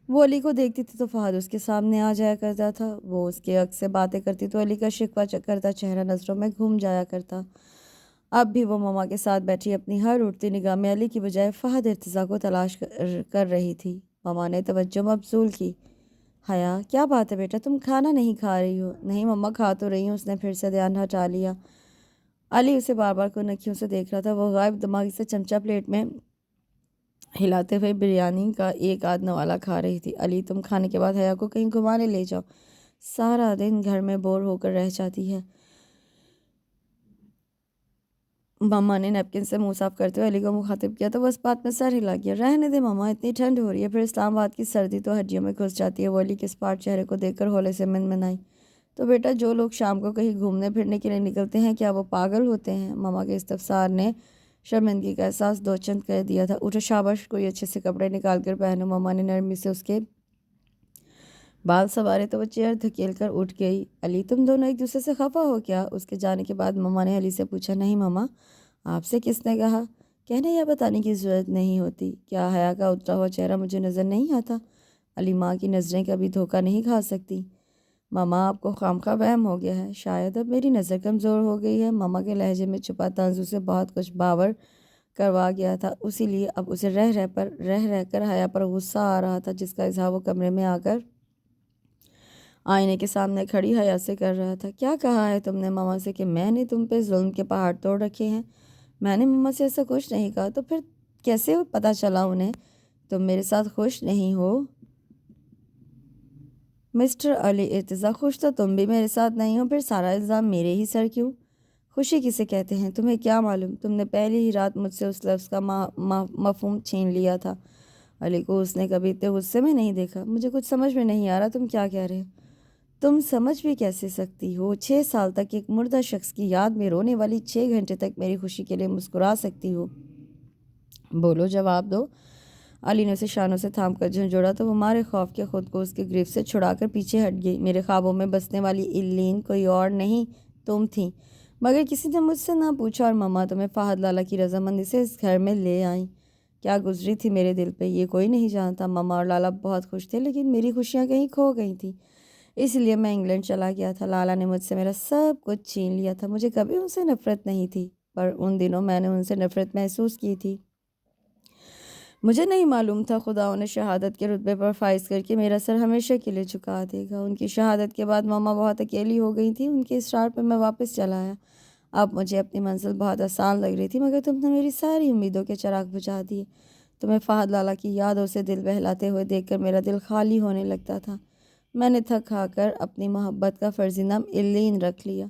وہ علی کو دیکھتی تھی تو فہد اس کے سامنے آ جایا کرتا تھا۔ وہ اس کے عکس سے باتیں کرتی تو علی کا شکوہ کرتا چہرہ نظروں میں گھوم جایا کرتا۔ اب بھی وہ مما کے ساتھ بیٹھی اپنی ہر اٹھتی نگاہ میں علی کی بجائے فہد ارتضیٰ کو تلاش کر رہی تھی۔ مما نے توجہ مبذول کی۔ حیا، کیا بات ہے بیٹا، تم کھانا نہیں کھا رہی ہو؟ نہیں مما، کھا تو رہی ہوں۔ اس نے پھر سے دھیان ہٹا لیا۔ علی اسے بار بار کنکھیوں سے دیکھ رہا تھا۔ وہ غائب دماغی سے چمچہ پلیٹ میں ہلاتے ہوئے بریانی کا ایک آدھ نوالا کھا رہی تھی۔ علی، تم کھانے کے بعد حیا کو کہیں گھمانے لے جاؤ، سارا دن گھر میں بور ہو کر رہ جاتی ہے۔ مما نے نیپکن سے منہ صاف کرتے ہوئے علی کو مخاطب کیا تو وہ اس بات میں سر ہلا گیا۔ رہنے دے مما، اتنی ٹھنڈ ہو رہی ہے، پھر اسلام آباد کی سردی تو ہڈیوں میں گھس جاتی ہے۔ وہ علی کے اسپاٹ چہرے کو دیکھ کر ہولے سے منمنائی۔ تو بیٹا، جو لوگ شام کو کہیں گھومنے پھرنے کے لیے نکلتے ہیں کیا وہ پاگل ہوتے ہیں؟ مما کے استفسار نے شرمندگی کا احساس دو چند کر دیا تھا۔ اٹھو شاباش، کوئی اچھے سے کپڑے نکال کر پہنو۔ مما نے نرمی سے اس کے بال سنوارے تو وہ چیئر دھکیل کر اٹھ گئی۔ علی، تم دونوں ایک دوسرے سے خفا ہو کیا؟ اس کے جانے کے بعد مما نے علی سے پوچھا۔ نہیں مما، آپ سے کس نے کہا؟ کہنے یا بتانے کی ضرورت نہیں ہوتی۔ کیا حیا کا اترا ہوا چہرہ مجھے نظر نہیں آتا؟ علی، ماں کی نظریں کبھی دھوکہ نہیں کھا سکتی۔ مما، آپ کو خامخواہ وہم ہو گیا ہے، شاید اب میری نظر کمزور ہو گئی ہے۔ مما کے لہجے میں چھپا طنز اسے بہت کچھ باور کروا گیا تھا، اسی لیے اب اسے رہ کر حیا پر غصہ آ رہا تھا، جس کا اظہار وہ کمرے میں آ کر آئینے کے سامنے کھڑی حیا سے کر رہا تھا۔ کیا کہا ہے تم نے مما سے کہ میں نے تم پہ ظلم کے پہاڑ توڑ رکھے ہیں؟ میں نے مما سے ایسا کچھ نہیں کہا۔ تو پھر کیسے پتہ چلا انہیں تم میرے ساتھ خوش نہیں ہو؟ مسٹر علی ارتضیٰ، خوش تو تم بھی میرے ساتھ نہیں ہو، پھر سارا الزام میرے ہی سر کیوں؟ خوشی کسے کہتے ہیں تمہیں کیا معلوم؟ تم نے پہلی ہی رات مجھ سے اس لفظ کا مفہوم چھین لیا تھا۔ علی کو اس نے کبھی اتنے غصے میں نہیں دیکھا۔ مجھے کچھ سمجھ میں نہیں آ رہا، تم کیا کہہ رہے ہو؟ تم سمجھ بھی کیسے سکتی ہو؟ 6 سال تک ایک مردہ شخص کی یاد میں رونے والی 6 گھنٹے تک میری خوشی کے لیے مسکرا سکتی ہو؟ بولو، جواب دو۔ علی نے اسے شانوں سے تھام کر جھنجھوڑا تو وہ مارے خوف کے خود کو اس کے گرفت سے چھڑا کر پیچھے ہٹ گئی۔ میرے خوابوں میں بسنے والی ایلین کوئی اور نہیں، تم تھیں، مگر کسی نے مجھ سے نہ پوچھا، اور مما تمہیں فہد لالا کی رضامندی سے اس گھر میں لے آئیں۔ کیا گزری تھی میرے دل پہ یہ کوئی نہیں جانتا۔ مما اور لالا بہت خوش تھے، لیکن میری خوشیاں کہیں کھو گئی تھیں، اس لیے میں انگلینڈ چلا گیا تھا۔ لالا نے مجھ سے میرا سب کچھ چھین لیا تھا۔ مجھے کبھی ان سے نفرت نہیں تھی، پر ان دنوں میں نے ان سے نفرت محسوس کی تھی۔ مجھے نہیں معلوم تھا خدا انہیں شہادت کے رتبے پر فائز کر کے میرا سر ہمیشہ کے لیے جھکا دے گا۔ ان کی شہادت کے بعد مما بہت اکیلی ہو گئی تھی، ان کے اصرار پر میں واپس چلا آیا۔ اب مجھے اپنی منزل بہت آسان لگ رہی تھی، مگر تم نے میری ساری امیدوں کے چراغ بجھا دیے۔ تمہیں فہد لالا کی یادوں سے دل بہلاتے ہوئے دیکھ کر میرا دل خالی ہونے لگتا تھا۔ میں نے تھک ہار کر اپنی محبت کا فرضی نام ایلین رکھ لیا۔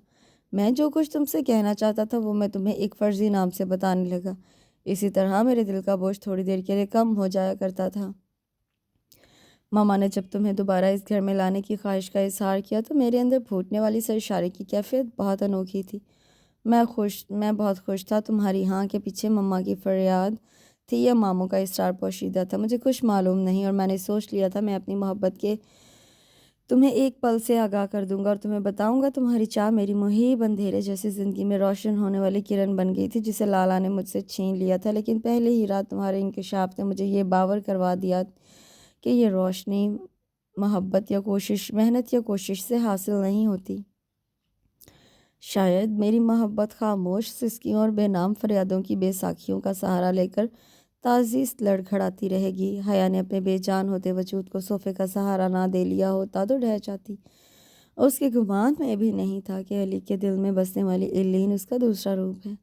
میں جو کچھ تم سے کہنا چاہتا تھا وہ میں تمہیں ایک فرضی نام سے بتانے لگا۔ اسی طرح میرے دل کا بوجھ تھوڑی دیر کے لیے کم ہو جایا کرتا تھا۔ ماما نے جب تمہیں دوبارہ اس گھر میں لانے کی خواہش کا اظہار کیا تو میرے اندر پھوٹنے والی سرشاری کی کیفیت بہت انوکھی تھی۔ میں بہت خوش تھا۔ تمہاری ہاں کے پیچھے مما کی فریاد تھی یا ماموں کا اصرار پوشیدہ تھا، مجھے کچھ معلوم نہیں، اور میں نے سوچ لیا تھا میں اپنی محبت کے تمہیں ایک پل سے آگاہ کر دوں گا اور تمہیں بتاؤں گا۔ تمہاری چاہ میری محیب اندھیرے جیسے زندگی میں روشن ہونے والی کرن بن گئی تھی جسے لالا نے مجھ سے چھین لیا تھا، لیکن پہلے ہی رات تمہارے انکشاف نے مجھے یہ باور کروا دیا کہ یہ روشنی محبت یا کوشش، محنت یا کوشش سے حاصل نہیں ہوتی۔ شاید میری محبت خاموش سسکیوں اور بے نام فریادوں کی بے ساکھیوں کا سہارا لے کر تعزیز لڑکھڑاتی رہے گی۔ حیا نے اپنے بے جان ہوتے وجود کو صوفے کا سہارا نہ دے لیا ہوتا تو ڈھہ جاتی۔ اس کے گمان میں بھی نہیں تھا کہ علی کے دل میں بسنے والی ایلین اس کا دوسرا روپ ہے۔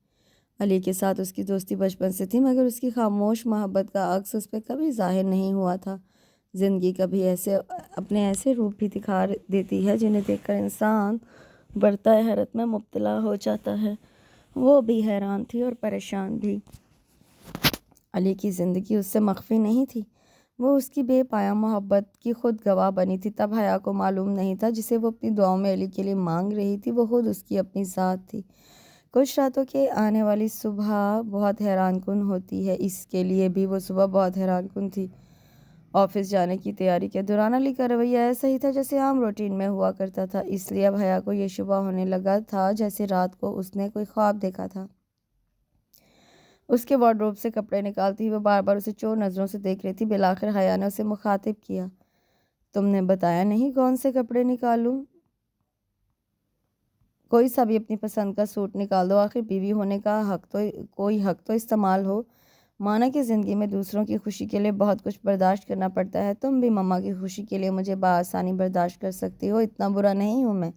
علی کے ساتھ اس کی دوستی بچپن سے تھی، مگر اس کی خاموش محبت کا عکس اس پہ کبھی ظاہر نہیں ہوا تھا۔ زندگی کبھی اپنے ایسے روپ بھی دکھا دیتی ہے جنہیں دیکھ کر انسان برتا حیرت میں مبتلا ہو جاتا ہے۔ وہ بھی حیران تھی اور پریشان بھی۔ علی کی زندگی اس سے مخفی نہیں تھی، وہ اس کی بے پایہ محبت کی خود گواہ بنی تھی۔ تب حیا کو معلوم نہیں تھا جسے وہ اپنی دعاؤں میں علی کے لیے مانگ رہی تھی وہ خود اس کی اپنی ذات تھی۔ کچھ راتوں کے آنے والی صبح بہت حیران کن ہوتی ہے، اس کے لیے بھی وہ صبح بہت حیران کن تھی۔ آفس جانے کی تیاری کے دوران علی کا رویہ ایسا ہی تھا جیسے عام روٹین میں ہوا کرتا تھا، اس لیے اب حیا کو یہ شبہ ہونے لگا تھا جیسے رات کو اس نے کوئی خواب دیکھا تھا۔ اس کے وارڈروب سے کپڑے نکالتی ہوئی وہ بار بار اسے چور نظروں سے دیکھ رہی تھی۔ بالآخر حیا نے اسے مخاطب کیا، تم نے بتایا نہیں کون سے کپڑے نکالوں؟ کوئی سا بھی اپنی پسند کا سوٹ نکال دو، آخر بیوی ہونے کا کوئی حق تو استعمال ہو۔ مانا کہ زندگی میں دوسروں کی خوشی کے لیے بہت کچھ برداشت کرنا پڑتا ہے، تم بھی مما کی خوشی کے لیے مجھے بآسانی برداشت کر سکتی ہو، اتنا برا نہیں ہوں میں۔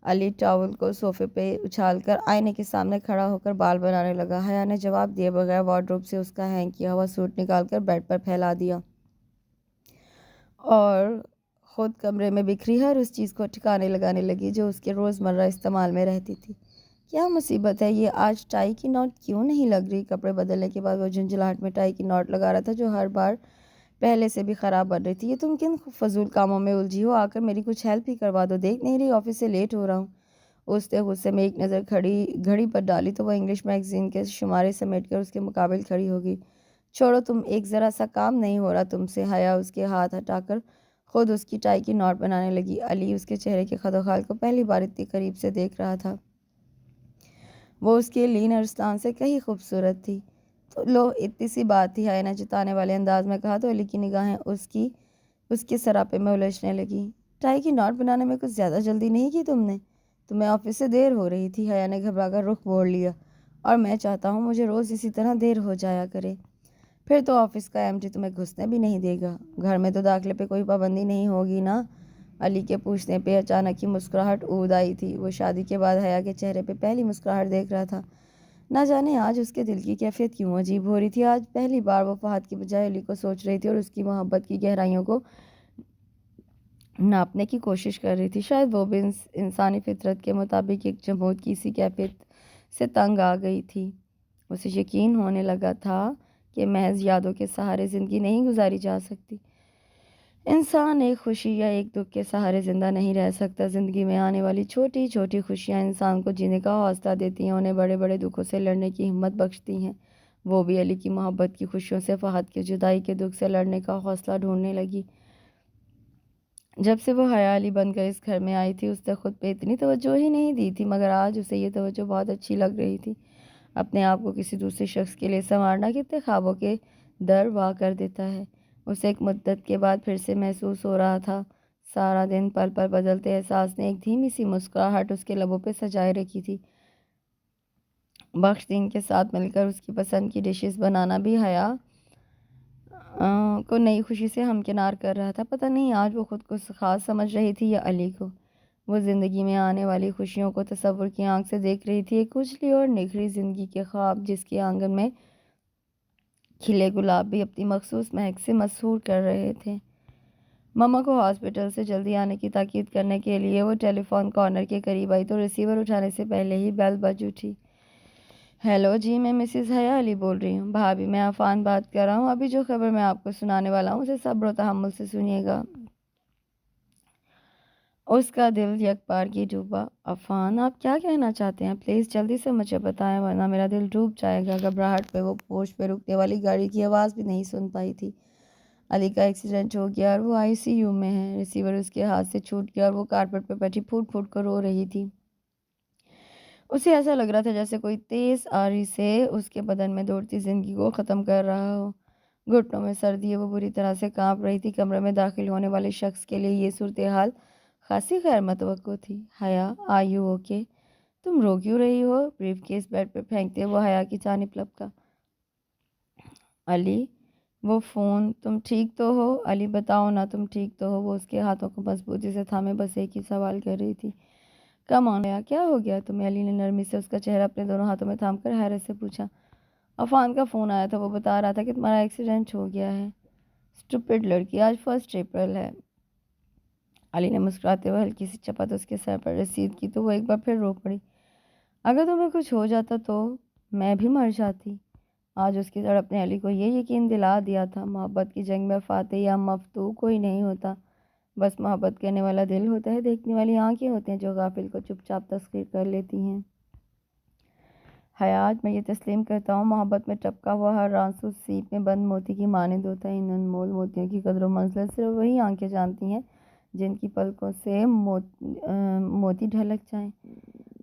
علی ٹاول کو صوفے پہ اچھال کر آئینے کے سامنے کھڑا ہو کر بال بنانے لگا۔ حیا نے جواب دیے بغیر وارڈروب سے اس کا ہینگ کیا ہوا سوٹ نکال کر بیڈ پر پھیلا دیا اور خود کمرے میں بکھری ہر اس چیز کو ٹھکانے لگانے لگی جو اس کے روزمرہ استعمال میں رہتی تھی۔ کیا مصیبت ہے یہ آج ٹائی کی نوٹ کیوں نہیں لگ رہی؟ کپڑے بدلنے کے بعد وہ جھنجھلاہٹ میں ٹائی کی نوٹ لگا رہا تھا جو ہر بار پہلے سے بھی خراب بن رہی تھی۔ یہ تم کن فضول کاموں میں الجھی ہو؟ آ کر میری کچھ ہیلپ ہی کروا دو، دیکھ نہیں رہی آفس سے لیٹ ہو رہا ہوں۔ اس نے غصے میں ایک نظر گھڑی پر ڈالی تو وہ انگلش میگزین کے شمارے سمیٹ کر اس کے مقابل کھڑی ہوگی۔ چھوڑو تم، ایک ذرا سا کام نہیں ہو رہا تم سے؟ حیا اس کے ہاتھ ہٹا کر خود اس کی ٹائی کی نوٹ بنانے لگی۔ علی اس کے چہرے کے خد و خال کو پہلی بار اتنی قریب سے دیکھ رہا تھا۔ وہ اس کے لین ارسلان سے کہیں خوبصورت تھی۔ تو لو، اتنی سی بات تھی، حیا نے جتانے والے انداز میں کہا تو علی کی نگاہیں اس کے سراپے میں الجھنے لگی۔ ٹائی کی نوٹ بنانے میں کچھ زیادہ جلدی نہیں کی تم نے؟ تمہیں آفس سے دیر ہو رہی تھی، حیا نے گھبرا کر رخ موڑ لیا، اور میں چاہتا ہوں مجھے روز اسی طرح دیر ہو جایا کرے۔ پھر تو آفس کا ایم ڈی تمہیں گھسنے بھی نہیں دے گا۔ گھر میں تو داخلے پہ کوئی پابندی نہیں ہوگی نا؟ علی کے پوچھنے پہ اچانک ہی مسکراہٹ اود آئی تھی۔ وہ شادی کے بعد حیا کے چہرے پہ پہلی مسکراہٹ دیکھ رہا تھا۔ نہ جانے آج اس کے دل کی کیفیت کیوں عجیب ہو رہی تھی۔ آج پہلی بار وہ فہد کی بجائے علی کو سوچ رہی تھی اور اس کی محبت کی گہرائیوں کو ناپنے کی کوشش کر رہی تھی۔ شاید وہ بھی انسانی فطرت کے مطابق ایک جمود کی سی کیفیت سے تنگ آ گئی تھی۔ اسے یقین ہونے لگا تھا کہ محض یادوں کے سہارے زندگی نہیں گزاری جا سکتی۔ انسان ایک خوشی یا ایک دکھ کے سہارے زندہ نہیں رہ سکتا۔ زندگی میں آنے والی چھوٹی چھوٹی خوشیاں انسان کو جینے کا حوصلہ دیتی ہیں، انہیں بڑے بڑے دکھوں سے لڑنے کی ہمت بخشتی ہیں۔ وہ بھی علی کی محبت کی خوشیوں سے فہد کی جدائی کے دکھ سے لڑنے کا حوصلہ ڈھونڈنے لگی۔ جب سے وہ حیا علی بن کر اس گھر میں آئی تھی اس نے خود پہ اتنی توجہ ہی نہیں دی تھی، مگر آج اسے یہ توجہ بہت اچھی لگ رہی تھی۔ اپنے آپ کو کسی دوسرے شخص کے لیے سنوارنا کتنے خوابوں کے در وا کر دیتا ہے۔ اسے ایک مدت کے بعد پھر سے محسوس ہو رہا تھا۔ سارا دن پل پل بدلتے احساس نے ایک دھیمی سی مسکراہٹ اس کے لبوں پہ سجائے رکھی تھی۔ بخش دین کے ساتھ مل کر اس کی پسند کی ڈشز بنانا بھی حیا کو نئی خوشی سے ہمکنار کر رہا تھا۔ پتہ نہیں آج وہ خود کو خاص سمجھ رہی تھی یا علی کو۔ وہ زندگی میں آنے والی خوشیوں کو تصور کی آنکھ سے دیکھ رہی تھی، ایک اجلی اور نکھری زندگی کے خواب جس کے آنگن میں کھلے گلاب بھی اپنی مخصوص مہک سے مسحور کر رہے تھے۔ ماما کو ہاسپٹل سے جلدی آنے کی تاکید کرنے کے لیے وہ ٹیلی فون کارنر کے قریب آئی تو ریسیور اٹھانے سے پہلے ہی بیل بج اٹھی۔ ہیلو جی، میں مسز حیا علی بول رہی ہوں۔ بھابھی، میں عفان بات کر رہا ہوں۔ ابھی جو خبر میں آپ کو سنانے والا ہوں اسے صبر و تحمل سے سنیے گا۔ اس کا دل یک بار کی ڈوبا۔ عفان، آپ کیا کہنا چاہتے ہیں؟ پلیز جلدی سے مجھے بتائیں ورنہ میرا دل ڈوب جائے گا۔ گھبراہٹ میں وہ پوش پہ رکنے والی گاڑی کی آواز بھی نہیں سن پائی تھی۔ علی کا ایکسیڈنٹ ہو گیا اور وہ ICU میں ہے۔ ریسیور اس کے ہاتھ سے چھوٹ گیا اور وہ کارپیٹ پہ بیٹھی پھوٹ پھوٹ کر رو رہی تھی۔ اسے ایسا لگ رہا تھا جیسے کوئی تیز آری سے اس کے بدن میں دوڑتی زندگی کو ختم کر رہا ہو۔ گھٹنوں میں سردی ہے، وہ بری طرح سے کانپ رہی تھی۔ کمرے میں داخل ہونے والے شخص کے لیے یہ صورتحال خاصی غیر متوقع تھی۔ حیا، آر یو اوکے؟ تم رو کیوں رہی ہو؟ بریف کیس بیڈ پہ پھینکتے وہ حیا کی جانب لپکا۔ علی، وہ فون، تم ٹھیک تو ہو؟ علی، بتاؤ نا تم ٹھیک تو ہو؟ وہ اس کے ہاتھوں کو مضبوطی سے تھامے بس ایک ہی سوال کر رہی تھی۔ کم آن حیا، کیا ہو گیا تمہیں؟ علی نے نرمی سے اس کا چہرہ اپنے دونوں ہاتھوں میں تھام کر حیرت سے پوچھا۔ عفان کا فون آیا تھا، وہ بتا رہا تھا کہ تمہارا ایکسیڈنٹ ہو گیا ہے۔ اسٹوپڈ لڑکی، آج 1 اپریل ہے۔ علی نے مسکراتے ہوئے ہلکی سی چپت اس کے سر پر رسید کی تو وہ ایک بار پھر رو پڑی۔ اگر تمہیں کچھ ہو جاتا تو میں بھی مر جاتی۔ آج اس کی تڑپ نے علی کو یہ یقین دلا دیا تھا، محبت کی جنگ میں فاتح یا مفتوح کوئی نہیں ہوتا، بس محبت کرنے والا دل ہوتا ہے، دیکھنے والی آنکھیں ہوتے ہیں جو غافل کو چپ چاپ تسخیر کر لیتی ہیں۔ حیا، آج میں یہ تسلیم کرتا ہوں، محبت میں ٹپکا ہوا ہر آنسو سیپ میں بند موتی کی مانند ہوتا ہے۔ ان انمول موتیوں کی قدر و منزلت صرف وہی آنکھیں جانتی ہیں جن کی پلکوں سے موتی ڈھلک جائیں۔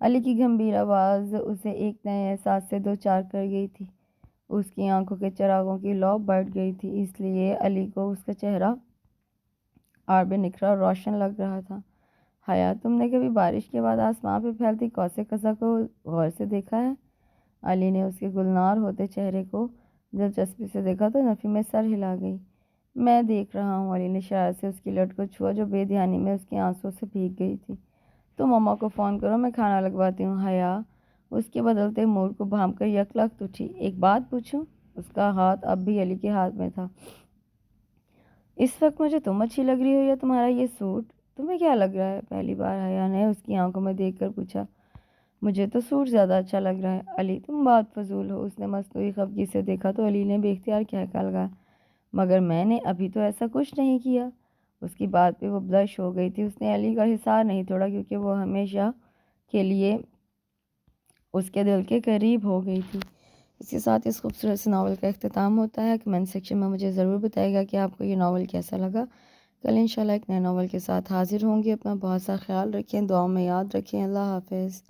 علی کی گمبھیر آواز اسے ایک نئے احساس سے دوچار کر گئی تھی۔ اس کی آنکھوں کے چراغوں کی لو بڑھ گئی تھی، اس لیے علی کو اس کا چہرہ اور بھی نکھرا اور روشن لگ رہا تھا۔ حیا، تم نے کبھی بارش کے بعد آسمان پہ پھیلتی کوسے قزح کو غور سے دیکھا ہے؟ علی نے اس کے گلنار ہوتے چہرے کو دلچسپی سے دیکھا تو نفی میں سر ہلا گئی۔ میں دیکھ رہا ہوں۔ علی نے شرارت سے اس کی لٹ کو چھوا جو بے دھیانی میں اس کے آنسوؤں سے بھیگ گئی تھی۔ تم مما کو فون کرو، میں کھانا لگواتی ہوں۔ حیا اس کے بدلتے موڈ کو بھانپ کر یکلخت اٹھی۔ ایک بات پوچھوں؟ اس کا ہاتھ اب بھی علی کے ہاتھ میں تھا۔ اس وقت مجھے تم اچھی لگ رہی ہو یا تمہارا یہ سوٹ؟ تمہیں کیا لگ رہا ہے؟ پہلی بار حیا نے اس کی آنکھوں میں دیکھ کر پوچھا۔ مجھے تو سوٹ زیادہ اچھا لگ رہا ہے۔ علی، تم بات فضول ہو۔ اس نے مصنوعی خفگی سے دیکھا تو علی نے بے اختیار کہہ لگایا، مگر میں نے ابھی تو ایسا کچھ نہیں کیا۔ اس کی بات پہ وہ بلش ہو گئی تھی۔ اس نے علی کا حصار نہیں توڑا کیونکہ وہ ہمیشہ کے لیے اس کے دل کے قریب ہو گئی تھی۔ اس کے ساتھ اس خوبصورت سے ناول کا اختتام ہوتا ہے۔ کمنٹ سیکشن میں مجھے ضرور بتائے گا کہ آپ کو یہ ناول کیسا لگا۔ کل انشاءاللہ ایک نئے ناول کے ساتھ حاضر ہوں گے۔ اپنا بہت سا خیال رکھیں، دعاؤں میں یاد رکھیں۔ اللہ حافظ۔